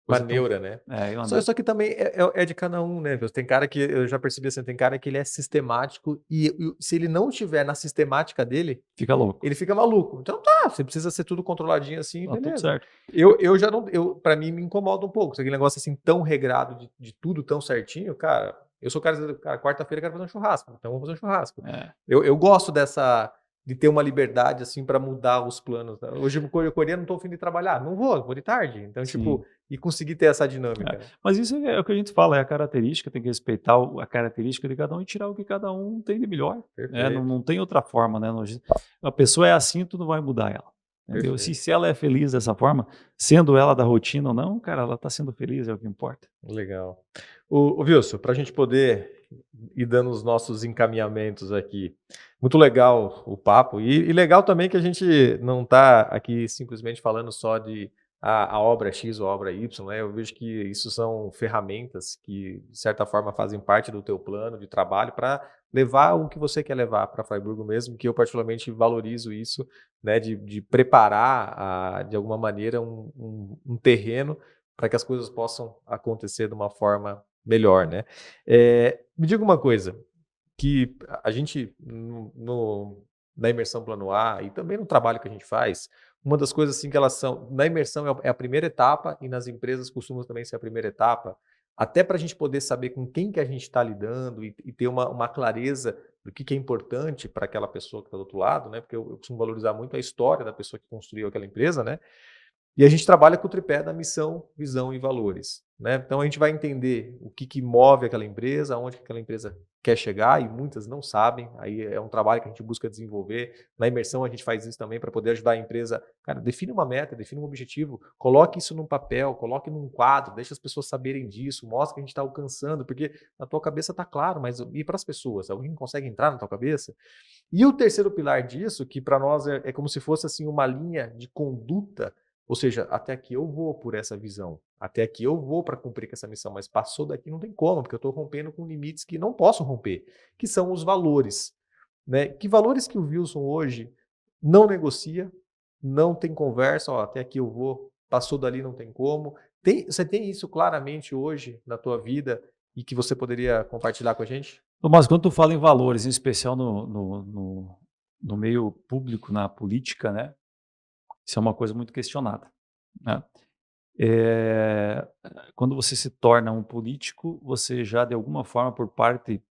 coisa tão neura, né. uma Só que também é de cada um, né, viu. Tem cara que eu já percebi, assim, tem cara que ele é sistemático e se ele não estiver na sistemática dele, fica louco. ele fica maluco. Então tá, você precisa ser tudo controladinho assim, Tá tudo beleza. certo. Eu já não pra mim me incomoda um pouco, aquele negócio assim tão regrado de tudo tão certinho, cara, eu sou o cara, quarta-feira eu quero fazer um churrasco, então vamos fazer um churrasco. É, Eu gosto de ter uma liberdade, assim, pra mudar os planos, né. Hoje eu acordei, não tô a fim de trabalhar, não vou de tarde. Então, tipo, sim. e conseguir ter essa É. dinâmica, né. Mas isso é o que a gente fala, é a característica, tem que respeitar a característica de cada um e tirar o que cada um tem de melhor, né, não Perfeito, não tem outra forma, né, a pessoa é assim, tu não vai mudar ela, entendeu. Se perfeito. se ela é feliz dessa forma, sendo ela da rotina ou não, cara, ela tá sendo feliz, é o que importa. Legal. Ô Wilson, para a gente poder ir dando os nossos encaminhamentos aqui, muito legal o papo e legal também que a gente não está aqui simplesmente falando só de a obra X ou a obra Y, né, eu vejo que isso são ferramentas que, de certa forma, fazem parte do teu plano de trabalho para levar o que você quer levar para Freiburgo mesmo, que eu particularmente valorizo isso, né, de preparar, de alguma maneira, um terreno para que as coisas possam acontecer de uma forma melhor, né. Me diga uma coisa, que a gente na imersão plano A e também no trabalho que a gente faz, uma das coisas assim que elas são na imersão é a primeira etapa e nas empresas costuma também ser a primeira etapa, até para a gente poder saber com quem que a gente está lidando e ter uma clareza do que é importante para aquela pessoa que está do outro lado, né, porque eu costumo valorizar muito a história da pessoa que construiu aquela empresa, né. E a gente trabalha com o tripé da missão, visão e valores, né. Então a gente vai entender o que move aquela empresa, aonde que aquela empresa quer chegar e muitas não sabem, aí é um trabalho que a gente busca desenvolver. Na imersão a gente faz isso também para poder ajudar a empresa, cara, define uma meta, define um objetivo, coloque isso num papel, coloque num quadro, deixa as pessoas saberem disso, mostra que a gente está alcançando, porque na tua cabeça está claro, mas e para as pessoas? Alguém consegue entrar na tua cabeça? E o terceiro pilar disso, que para nós é como se fosse assim uma linha de conduta, ou seja, até aqui eu vou por essa visão, até aqui eu vou para cumprir com essa missão, mas passou daqui não tem como, porque eu estou rompendo com limites que não posso romper, que são os valores, né? Que valores que o Wilson hoje não negocia, não tem conversa, ó, até aqui eu vou, passou dali não tem como. Você tem isso claramente hoje na tua vida e que você poderia compartilhar com a gente? Mas quando tu fala em valores, em especial no meio público, na política, né, isso é uma coisa muito questionada, né. Eh, Quando você se torna um político, você já de alguma forma por parte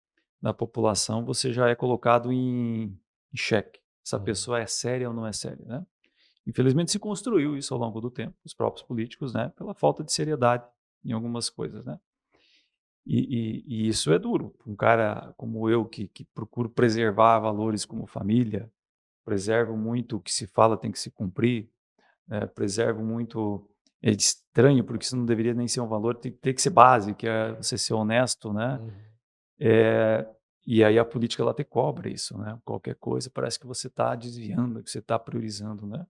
da população, você já é colocado em xeque. Essa Uhum, pessoa é séria ou não é séria, né. Infelizmente se construiu isso ao longo do tempo, os próprios políticos, né, pela falta de seriedade em algumas coisas, né. E isso é duro, pra um cara como eu que procuro preservar valores como família, preservo muito o que se fala tem que se cumprir, preservo muito é estranho, porque isso não deveria nem ser um valor, tem que ser base, que é você ser honesto, né. uhum. Eh, e aí a política ela te cobra isso, né, qualquer coisa parece que você está desviando, que você está priorizando, né.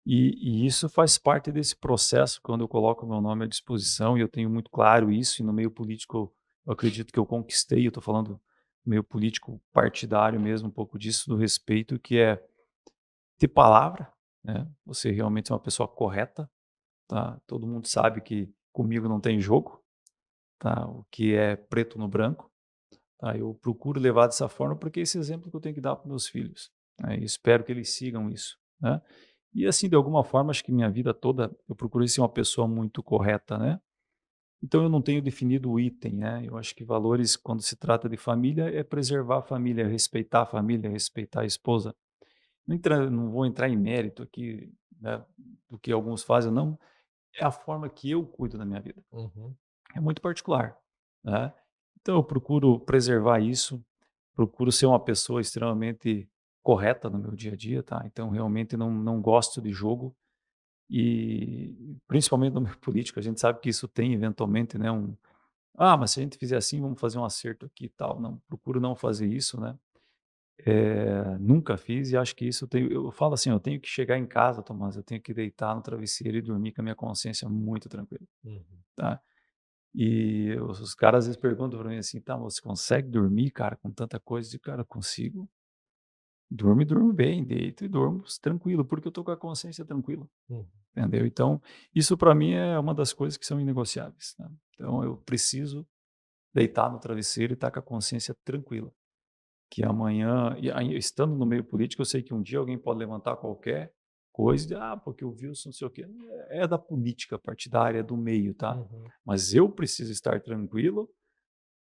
E isso faz parte desse processo quando eu coloco o meu nome à disposição e eu tenho muito claro isso, e no meio político eu acredito que eu conquistei, eu estou falando do meio político partidário mesmo, um pouco disso, do respeito, que é ter palavra, né, você realmente é uma pessoa correta, tá, todo mundo sabe que comigo não tem jogo, tá, o que é preto no branco, tá, eu procuro levar dessa forma, porque é esse exemplo que eu tenho que dar para meus filhos, né, e espero que eles sigam isso, né. E assim, de alguma forma, acho que minha vida toda eu procurei ser uma pessoa muito correta, né. Então eu não tenho definido o item, né, eu acho que valores quando se trata de família é preservar a família, família, respeitar a esposa. Não vou entrar em mérito aqui, né, do que alguns fazem, não, é a forma que eu cuido da minha vida. Uhum. É muito particular, né. Então eu procuro preservar isso, procuro ser uma pessoa extremamente correta no meu dia a dia, tá, então realmente não gosto de jogo, e principalmente no meio político, a gente sabe que isso tem eventualmente, né, "Ah, mas se a gente fizer assim, vamos fazer um acerto aqui e tal", não, procuro não fazer isso, né. Nunca fiz e acho que isso eu falo assim, eu tenho que chegar em casa, Tomás, eu tenho que deitar no travesseiro e dormir com a minha consciência muito tranquila, Uhum. tá. E os caras às vezes perguntam pra mim assim: "Tá, você consegue dormir, cara, com tanta coisa?" Eu digo: "Cara, consigo. Durmo bem, deito e durmo tranquilo, porque eu tô com a consciência tranquila", Uhum. entendeu. Então, isso para mim é uma das coisas que são inegociáveis, né. Então eu preciso deitar no travesseiro e estar com a consciência tranquila. Que amanhã e aí estando no meio político, eu sei que um dia alguém pode levantar qualquer coisa e: "Ah, porque o Wilson não sei o quê", é da política partidária, é do meio, tá. Uhum. Mas eu preciso estar tranquilo,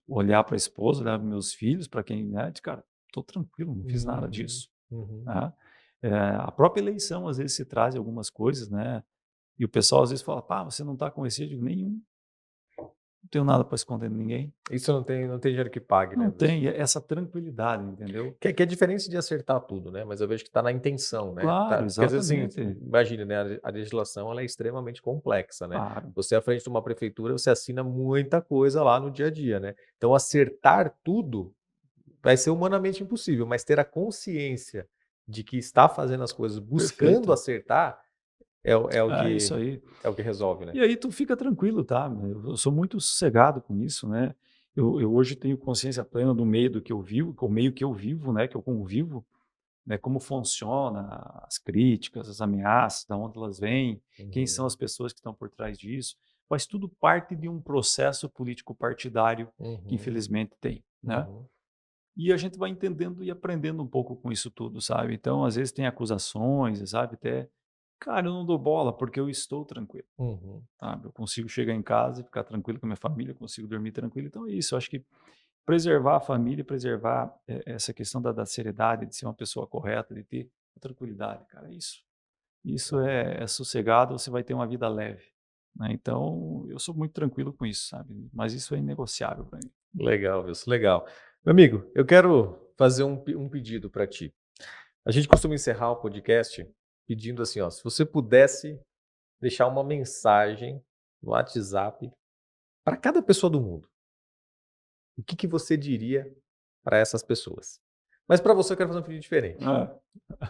olhar para a esposa, olhar para meus filhos, para quem, né, de cara, estou tranquilo, não fiz nada Uhum. disso, Uhum. né. A própria eleição às vezes se traz algumas coisas, né, e o pessoal às vezes fala: "Pá, você não está com receio?" Eu digo: "Nenhum, não tenho nada para esconder de ninguém". Isso não tem dinheiro que pague, né, Não Wilson? tem, essa tranquilidade, entendeu. Que é diferente de acertar tudo, né, mas eu vejo que está na intenção, né, Claro, tá porque às vezes, assim, exatamente. imagine, né, a legislação ela é extremamente complexa, né. Claro. Você à frente de uma prefeitura, você assina muita coisa lá no dia a dia, né. Então acertar tudo vai ser humanamente impossível, mas ter a consciência de que está fazendo as coisas buscando Perfeito. acertar é o é o É isso que aí. é o que resolve, né. E aí tu fica tranquilo, tá, eu sou muito sossegado com isso, né. Eu hoje tenho consciência plena do meio do que eu vivo, que é o meio que eu vivo, né, que eu convivo, né, como funciona as críticas, as ameaças, da onde elas vêm, quem são Uhum. as pessoas que estão por trás disso, faz tudo parte de um processo político partidário que Uhum. infelizmente tem, né. Uhum. E a gente vai entendendo e aprendendo um pouco com isso tudo, sabe. Então, às vezes tem acusações, sabe, até cara, eu não dou bola, porque eu estou tranquilo, Uhum. sabe. Eu consigo chegar em casa e ficar tranquilo com a minha família, consigo dormir tranquilo. Então é isso, eu acho que preservar a família, preservar, essa questão da seriedade, de ser uma pessoa correta, de ter tranquilidade, cara, é isso. Isso é sossegado, você vai ter uma vida leve, né. Então, eu sou muito tranquilo com isso, sabe. Mas isso é inegociável para mim. Legal, Wilson, legal. Meu amigo, eu quero fazer um pedido para ti. A gente costuma encerrar o podcast pedindo assim, ó, se você pudesse deixar uma mensagem no WhatsApp para cada pessoa do mundo, o que que você diria para essas pessoas? Mas para você eu quero fazer um pedido diferente, Hã.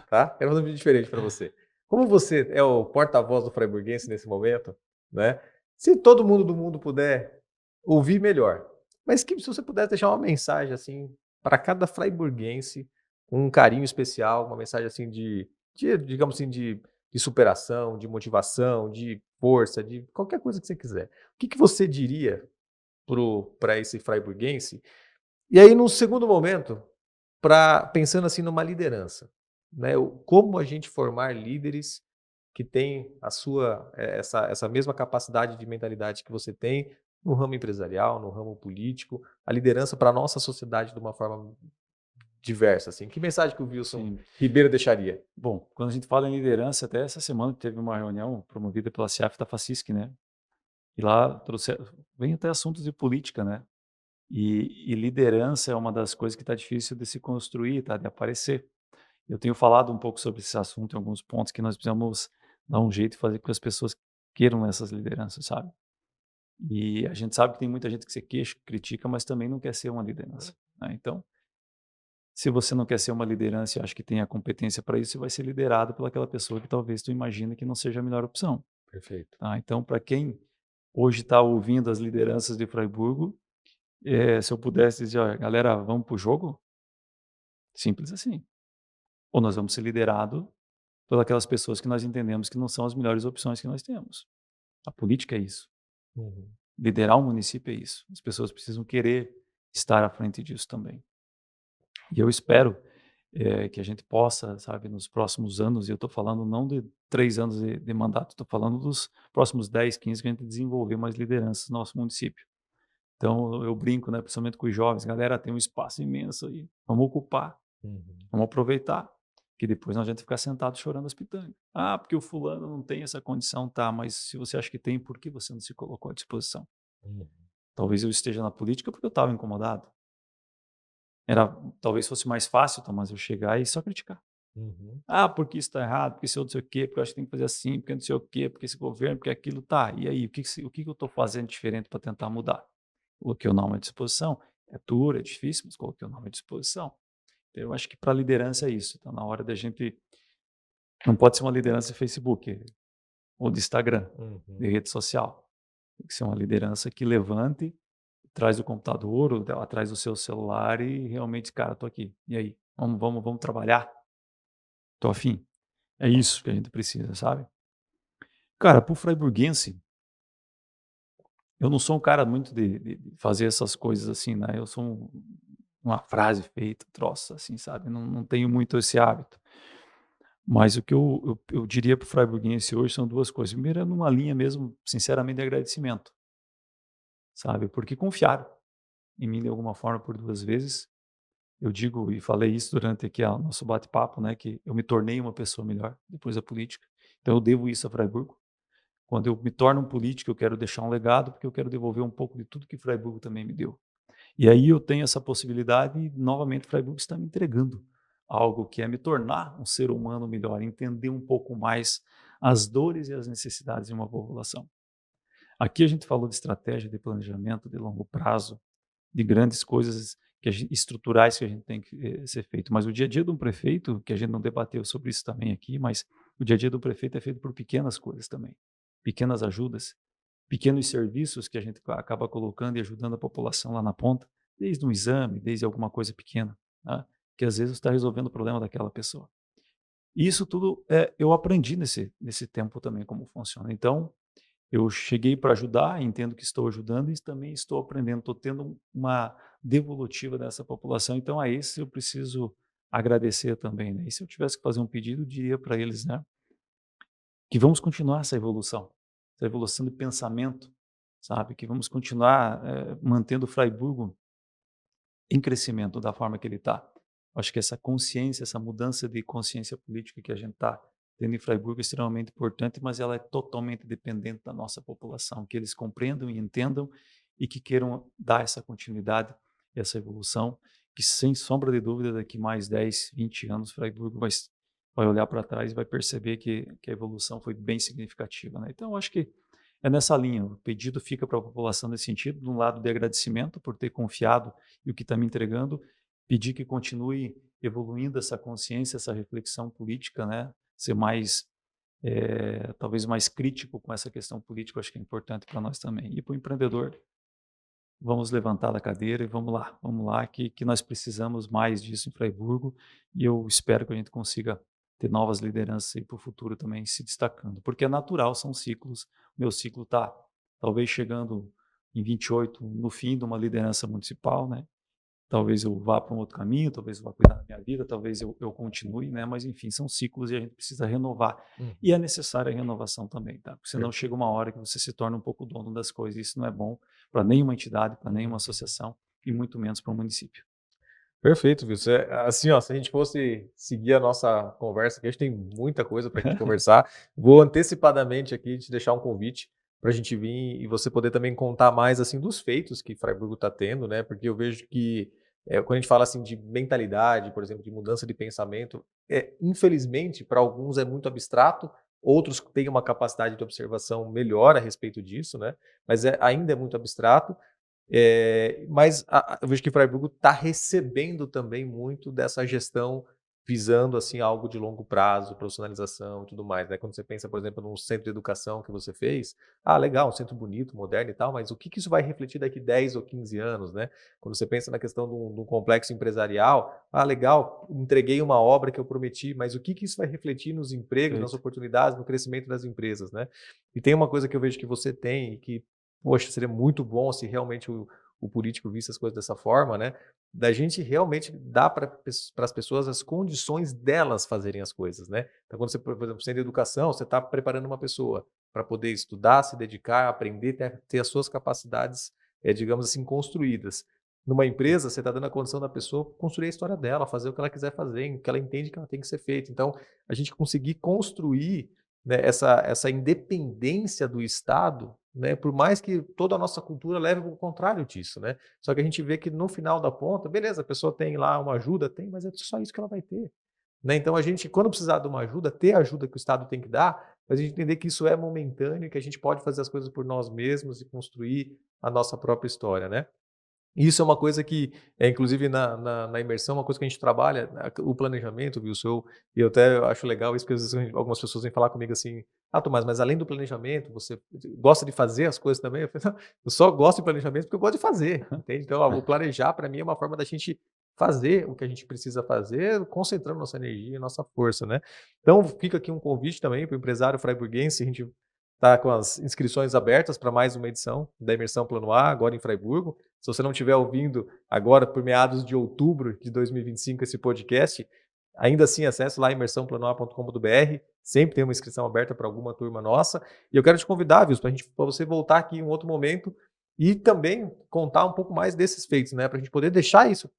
tá? Quero fazer um pedido diferente para você. Como você é o porta-voz do Freiburguense nesse momento, né? Se todo mundo do mundo puder ouvir, melhor. Mas que se você pudesse deixar uma mensagem assim para cada freiburguense, com um carinho especial, uma mensagem assim digamos assim, de superação, de motivação, de força, de qualquer coisa que você quiser. O que que você diria para esse freiburguense? E aí, num segundo momento, pensando assim numa liderança, né, como a gente formar líderes que têm a sua essa mesma capacidade de mentalidade que você tem no ramo empresarial, no ramo político, a liderança para a nossa sociedade de uma forma diversa, assim. Que mensagem que o Wilson Sim. Ribeiro deixaria? Bom, quando a gente fala em liderança, até essa semana teve uma reunião promovida pela CEAF da Facisc, né? E lá vem até assuntos de política, né? E liderança é uma das coisas que está difícil de se construir, tá? De aparecer. Eu tenho falado um pouco sobre esse assunto em alguns pontos que nós precisamos dar um jeito de fazer com que as pessoas queiram essas lideranças, sabe? E a gente sabe que tem muita gente que se queixa, critica, mas também não quer ser uma liderança, né? Então, se você não quer ser uma liderança e acha que tem a competência para isso, você vai ser liderado pelaquela pessoa que talvez tu imagine que não seja a melhor opção, Perfeito. tá? Então, para quem hoje está ouvindo as lideranças de Fraiburgo, se eu pudesse dizer: "Olha, galera, vamos para o jogo?" Simples assim. Ou nós vamos ser liderado pelas pessoas que nós entendemos que não são as melhores opções que nós temos. A política é isso. Uhum. Liderar um município é isso. As pessoas precisam querer estar à frente disso também. E eu espero que a gente possa, sabe, nos próximos anos, e eu estou falando não de 3 anos de mandato, estou falando dos próximos 10, 15, que a gente desenvolver mais lideranças no nosso município. Então eu brinco, né, principalmente com os jovens, galera, tem um espaço imenso aí, vamos ocupar, Uhum. vamos aproveitar, que depois não adianta ficar sentado chorando as pitangas. Ah, porque o fulano não tem essa condição, tá, mas se você acha que tem, por que você não se colocou à disposição? Uhum. Talvez eu esteja na política porque eu estava incomodado. Era, talvez fosse mais fácil, Tomás, eu chegar e só criticar. Uhum. Ah, porque isso está errado, porque isso não sei o quê, porque eu acho que tem que fazer assim, porque não sei o quê, porque esse governo, porque aquilo tá. E aí, o que que eu estou fazendo diferente para tentar mudar? Coloquei o nome à disposição. É duro, é difícil, mas coloquei o nome à disposição. Eu acho que para liderança é isso. Então, na hora da gente. Não pode ser uma liderança de Facebook ou de Instagram, de Uhum. rede social. Tem que ser uma liderança que levante, traz o computador, ou ela traz o seu celular e realmente, cara, tô aqui. E aí? Vamos trabalhar? Tô afim. É isso que a gente precisa, sabe? Cara, pro freiburguense, eu não sou um cara muito de fazer essas coisas assim, né? Eu sou uma frase feita, troço assim, sabe? Não tenho muito esse hábito. Mas o que eu diria para o freiburguense hoje são 2 coisas. Primeiro é numa linha mesmo, sinceramente, de agradecimento, sabe, porque confiaram em mim de alguma forma por 2 vezes. Eu digo e falei isso durante aqui o nosso bate-papo, né, que eu me tornei uma pessoa melhor depois da política, então eu devo isso a Freiburgo. Quando eu me torno um político, eu quero deixar um legado, porque eu quero devolver um pouco de tudo que Freiburgo também me deu. E aí eu tenho essa possibilidade e novamente Freiburg está me entregando algo que é me tornar um ser humano melhor, entender um pouco mais as dores e as necessidades de uma população. Aqui a gente falou de estratégia, de planejamento de longo prazo, de grandes coisas estruturais que a gente tem que ser feito. Mas o dia a dia de um prefeito, que a gente não debateu sobre isso também aqui, mas o dia a dia do prefeito é feito por pequenas coisas também, pequenas ajudas, pequenos serviços que a gente acaba colocando e ajudando a população lá na ponta, desde um exame, desde alguma coisa pequena, né, que às vezes está resolvendo o problema daquela pessoa. E isso tudo eu aprendi nesse tempo também como funciona. Então, eu cheguei para ajudar, entendo que estou ajudando e também estou aprendendo, estou tendo uma devolutiva dessa população. Então, a esse eu preciso agradecer também. Né? E se eu tivesse que fazer um pedido, eu diria para eles, né, que vamos continuar essa evolução de pensamento, sabe? Que vamos continuar mantendo o Fraiburgo em crescimento da forma que ele está. Acho que essa consciência, essa mudança de consciência política que a gente está tendo em Fraiburgo é extremamente importante, mas ela é totalmente dependente da nossa população, que eles compreendam e entendam e que queiram dar essa continuidade, essa evolução, que sem sombra de dúvida daqui mais 10, 20 anos Fraiburgo vai olhar para trás e vai perceber que a evolução foi bem significativa. Né? Então, eu acho que é nessa linha, o pedido fica para a população nesse sentido, de um lado de agradecimento por ter confiado e o que está me entregando, pedir que continue evoluindo essa consciência, essa reflexão política, né? Ser mais, talvez mais crítico com essa questão política, acho que é importante para nós também. E para o empreendedor, vamos levantar da cadeira e vamos lá, que nós precisamos mais disso em Fraiburgo e eu espero que a gente consiga ter novas lideranças aí para o futuro também se destacando, porque é natural, são ciclos, o meu ciclo está talvez chegando em 28, no fim de uma liderança municipal, né? Talvez eu vá para um outro caminho, talvez eu vá cuidar da minha vida, talvez eu continue, né? Mas enfim, são ciclos e a gente precisa renovar. Uhum. E é necessária a renovação também, tá? Porque senão Perfeito. chega uma hora que você se torna um pouco dono das coisas. E isso não é bom para nenhuma entidade, para nenhuma Uhum. associação e muito menos para um município. Perfeito, viu? Assim, ó, se a gente fosse seguir a nossa conversa aqui, a gente tem muita coisa para a gente conversar. Vou antecipadamente aqui te deixar um convite para a gente vir e você poder também contar mais assim dos feitos que Freiburgo está tendo, né? Porque eu vejo que quando a gente fala assim de mentalidade, por exemplo, de mudança de pensamento, infelizmente para alguns é muito abstrato, outros têm uma capacidade de observação melhor a respeito disso, né? Mas ainda é muito abstrato. Mas eu vejo que Freiburgo está recebendo também muito dessa gestão visando assim algo de longo prazo, profissionalização e tudo mais, né? Quando você pensa, por exemplo, num centro de educação que você fez, legal, um centro bonito, moderno e tal, mas o que que isso vai refletir daqui 10 ou 15 anos, né? Quando você pensa na questão de um complexo empresarial, legal, entreguei uma obra que eu prometi, mas o que que isso vai refletir nos empregos, nas Perfeito. oportunidades, no crescimento das empresas, né? E tem uma coisa que eu vejo que você tem e que poxa, seria muito bom se realmente o político visse as coisas dessa forma, né? Da gente realmente dar para as pessoas as condições delas fazerem as coisas, né? Então, quando você, por exemplo, sendo educação, você está preparando uma pessoa para poder estudar, se dedicar, aprender, ter as suas capacidades, digamos assim, construídas. Numa empresa, você está dando a condição da pessoa construir a história dela, fazer o que ela quiser fazer, o que ela entende que ela tem que ser feito. Então, a gente conseguir construir, né, essa independência do Estado, né, por mais que toda a nossa cultura leve ao contrário disso, né? Só que a gente vê que no final da ponta, beleza, a pessoa tem lá uma ajuda, tem, mas é só isso que ela vai ter, né? Então a gente, quando precisar de uma ajuda, ter a ajuda que o Estado tem que dar, mas a gente entender que isso é momentâneo, que a gente pode fazer as coisas por nós mesmos e construir a nossa própria história, né? Isso é uma coisa que, inclusive na imersão, uma coisa que a gente trabalha, o planejamento, Wilson, e eu até acho legal isso, porque às vezes algumas pessoas vêm falar comigo assim, Tomás, mas além do planejamento, você gosta de fazer as coisas também? Eu falei, não, eu só gosto de planejamento porque eu gosto de fazer, entende? Então, o planejar, para mim, é uma forma da gente fazer o que a gente precisa fazer, concentrando nossa energia e nossa força, né? Então, fica aqui um convite também para o empresário fraiburguense, a gente está com as inscrições abertas para mais uma edição da Imersão Plano A, agora em Fraiburgo. Se você não estiver ouvindo agora por meados de outubro de 2025 esse podcast, ainda assim acesse lá imersãoplanoa.com.br, sempre tem uma inscrição aberta para alguma turma nossa. E eu quero te convidar, Wilson, para você voltar aqui em um outro momento e também contar um pouco mais desses feitos, né? Para a gente poder deixar isso,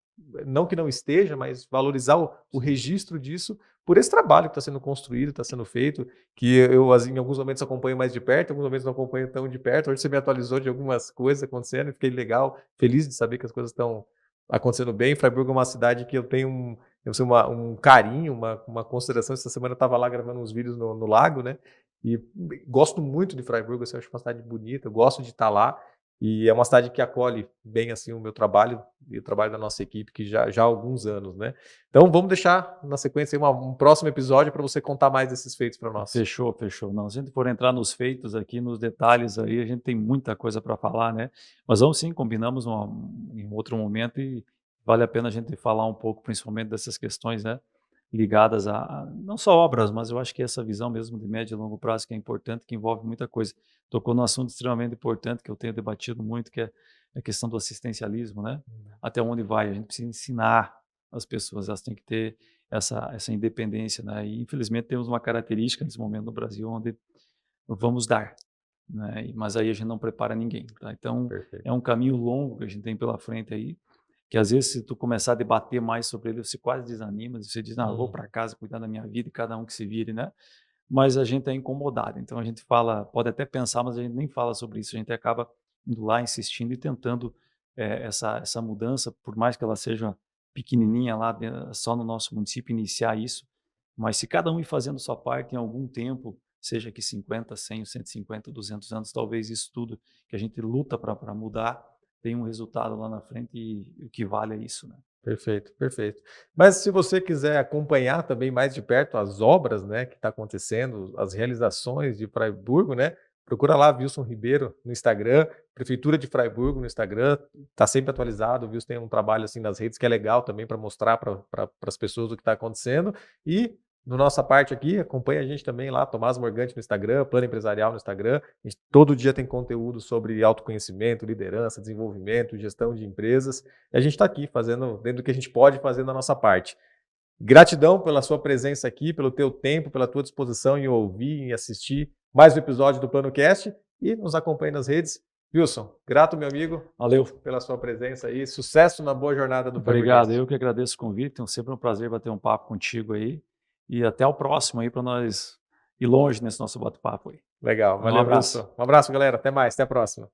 não que não esteja, mas valorizar o registro disso por esse trabalho que está sendo construído, está sendo feito, que eu em alguns momentos acompanho mais de perto, em alguns momentos não acompanho tão de perto. Hoje você me atualizou de algumas coisas acontecendo, e fiquei legal, feliz de saber que as coisas estão acontecendo bem. Freiburg é uma cidade que eu tenho um carinho, uma consideração. Essa semana eu estava lá gravando uns vídeos no lago, né? E gosto muito de Freiburg, eu acho uma cidade bonita, eu gosto de estar lá. E é uma cidade que acolhe bem assim o meu trabalho e o trabalho da nossa equipe, que já há alguns anos, né? Então vamos deixar na sequência um próximo episódio para você contar mais desses feitos para nós. Fechou, fechou. Não, se a gente for entrar nos feitos aqui, nos detalhes aí, a gente tem muita coisa para falar, né? Mas vamos sim, combinamos em outro momento e vale a pena a gente falar um pouco, principalmente dessas questões, né? Ligadas a não só obras, mas eu acho que essa visão mesmo de médio e longo prazo que é importante, que envolve muita coisa. Tocou num assunto extremamente importante que eu tenho debatido muito, que é a questão do assistencialismo, né? Até onde vai? A gente precisa ensinar as pessoas, elas têm que ter essa independência, né? E infelizmente temos uma característica nesse momento no Brasil onde vamos dar, né? Mas aí a gente não prepara ninguém, tá? Então Perfeito. é um caminho longo que a gente tem pela frente aí, que às vezes se tu começar a debater mais sobre ele, você quase desanima, você diz, não, eu vou para casa cuidar da minha vida e cada um que se vire, né? Mas a gente é incomodado, então a gente fala, pode até pensar, mas a gente nem fala sobre isso, a gente acaba indo lá insistindo e tentando essa mudança, por mais que ela seja pequenininha lá só no nosso município, iniciar isso, mas se cada um ir fazendo sua parte em algum tempo, seja que 50, 100, 150, 200 anos, talvez isso tudo que a gente luta para mudar tenha um resultado lá na frente e o que vale é isso, né? Perfeito, perfeito. Mas se você quiser acompanhar também mais de perto as obras, né, que está acontecendo, as realizações de Fraiburgo, né, procura lá Wilson Ribeiro no Instagram, Prefeitura de Fraiburgo no Instagram, está sempre atualizado. O Wilson tem um trabalho assim nas redes que é legal também para mostrar para as pessoas o que está acontecendo. E no nossa parte aqui, acompanha a gente também lá, Tomás Morgante no Instagram, Plano Empresarial no Instagram. A gente todo dia tem conteúdo sobre autoconhecimento, liderança, desenvolvimento, gestão de empresas. E a gente está aqui fazendo dentro do que a gente pode fazer na nossa parte. Gratidão pela sua presença aqui, pelo teu tempo, pela tua disposição em ouvir e assistir mais um episódio do Plano Cast e nos acompanhe nas redes. Wilson, grato, meu amigo. Valeu. Pela sua presença aí. Sucesso na boa jornada do Obrigado, Fraiburguense. eu que agradeço o convite, é sempre um prazer bater um papo contigo aí e até o próximo aí para nós ir longe nesse nosso bate-papo aí. Legal, valeu, abraço. Wilson. Um abraço, galera. Até mais, até a próxima.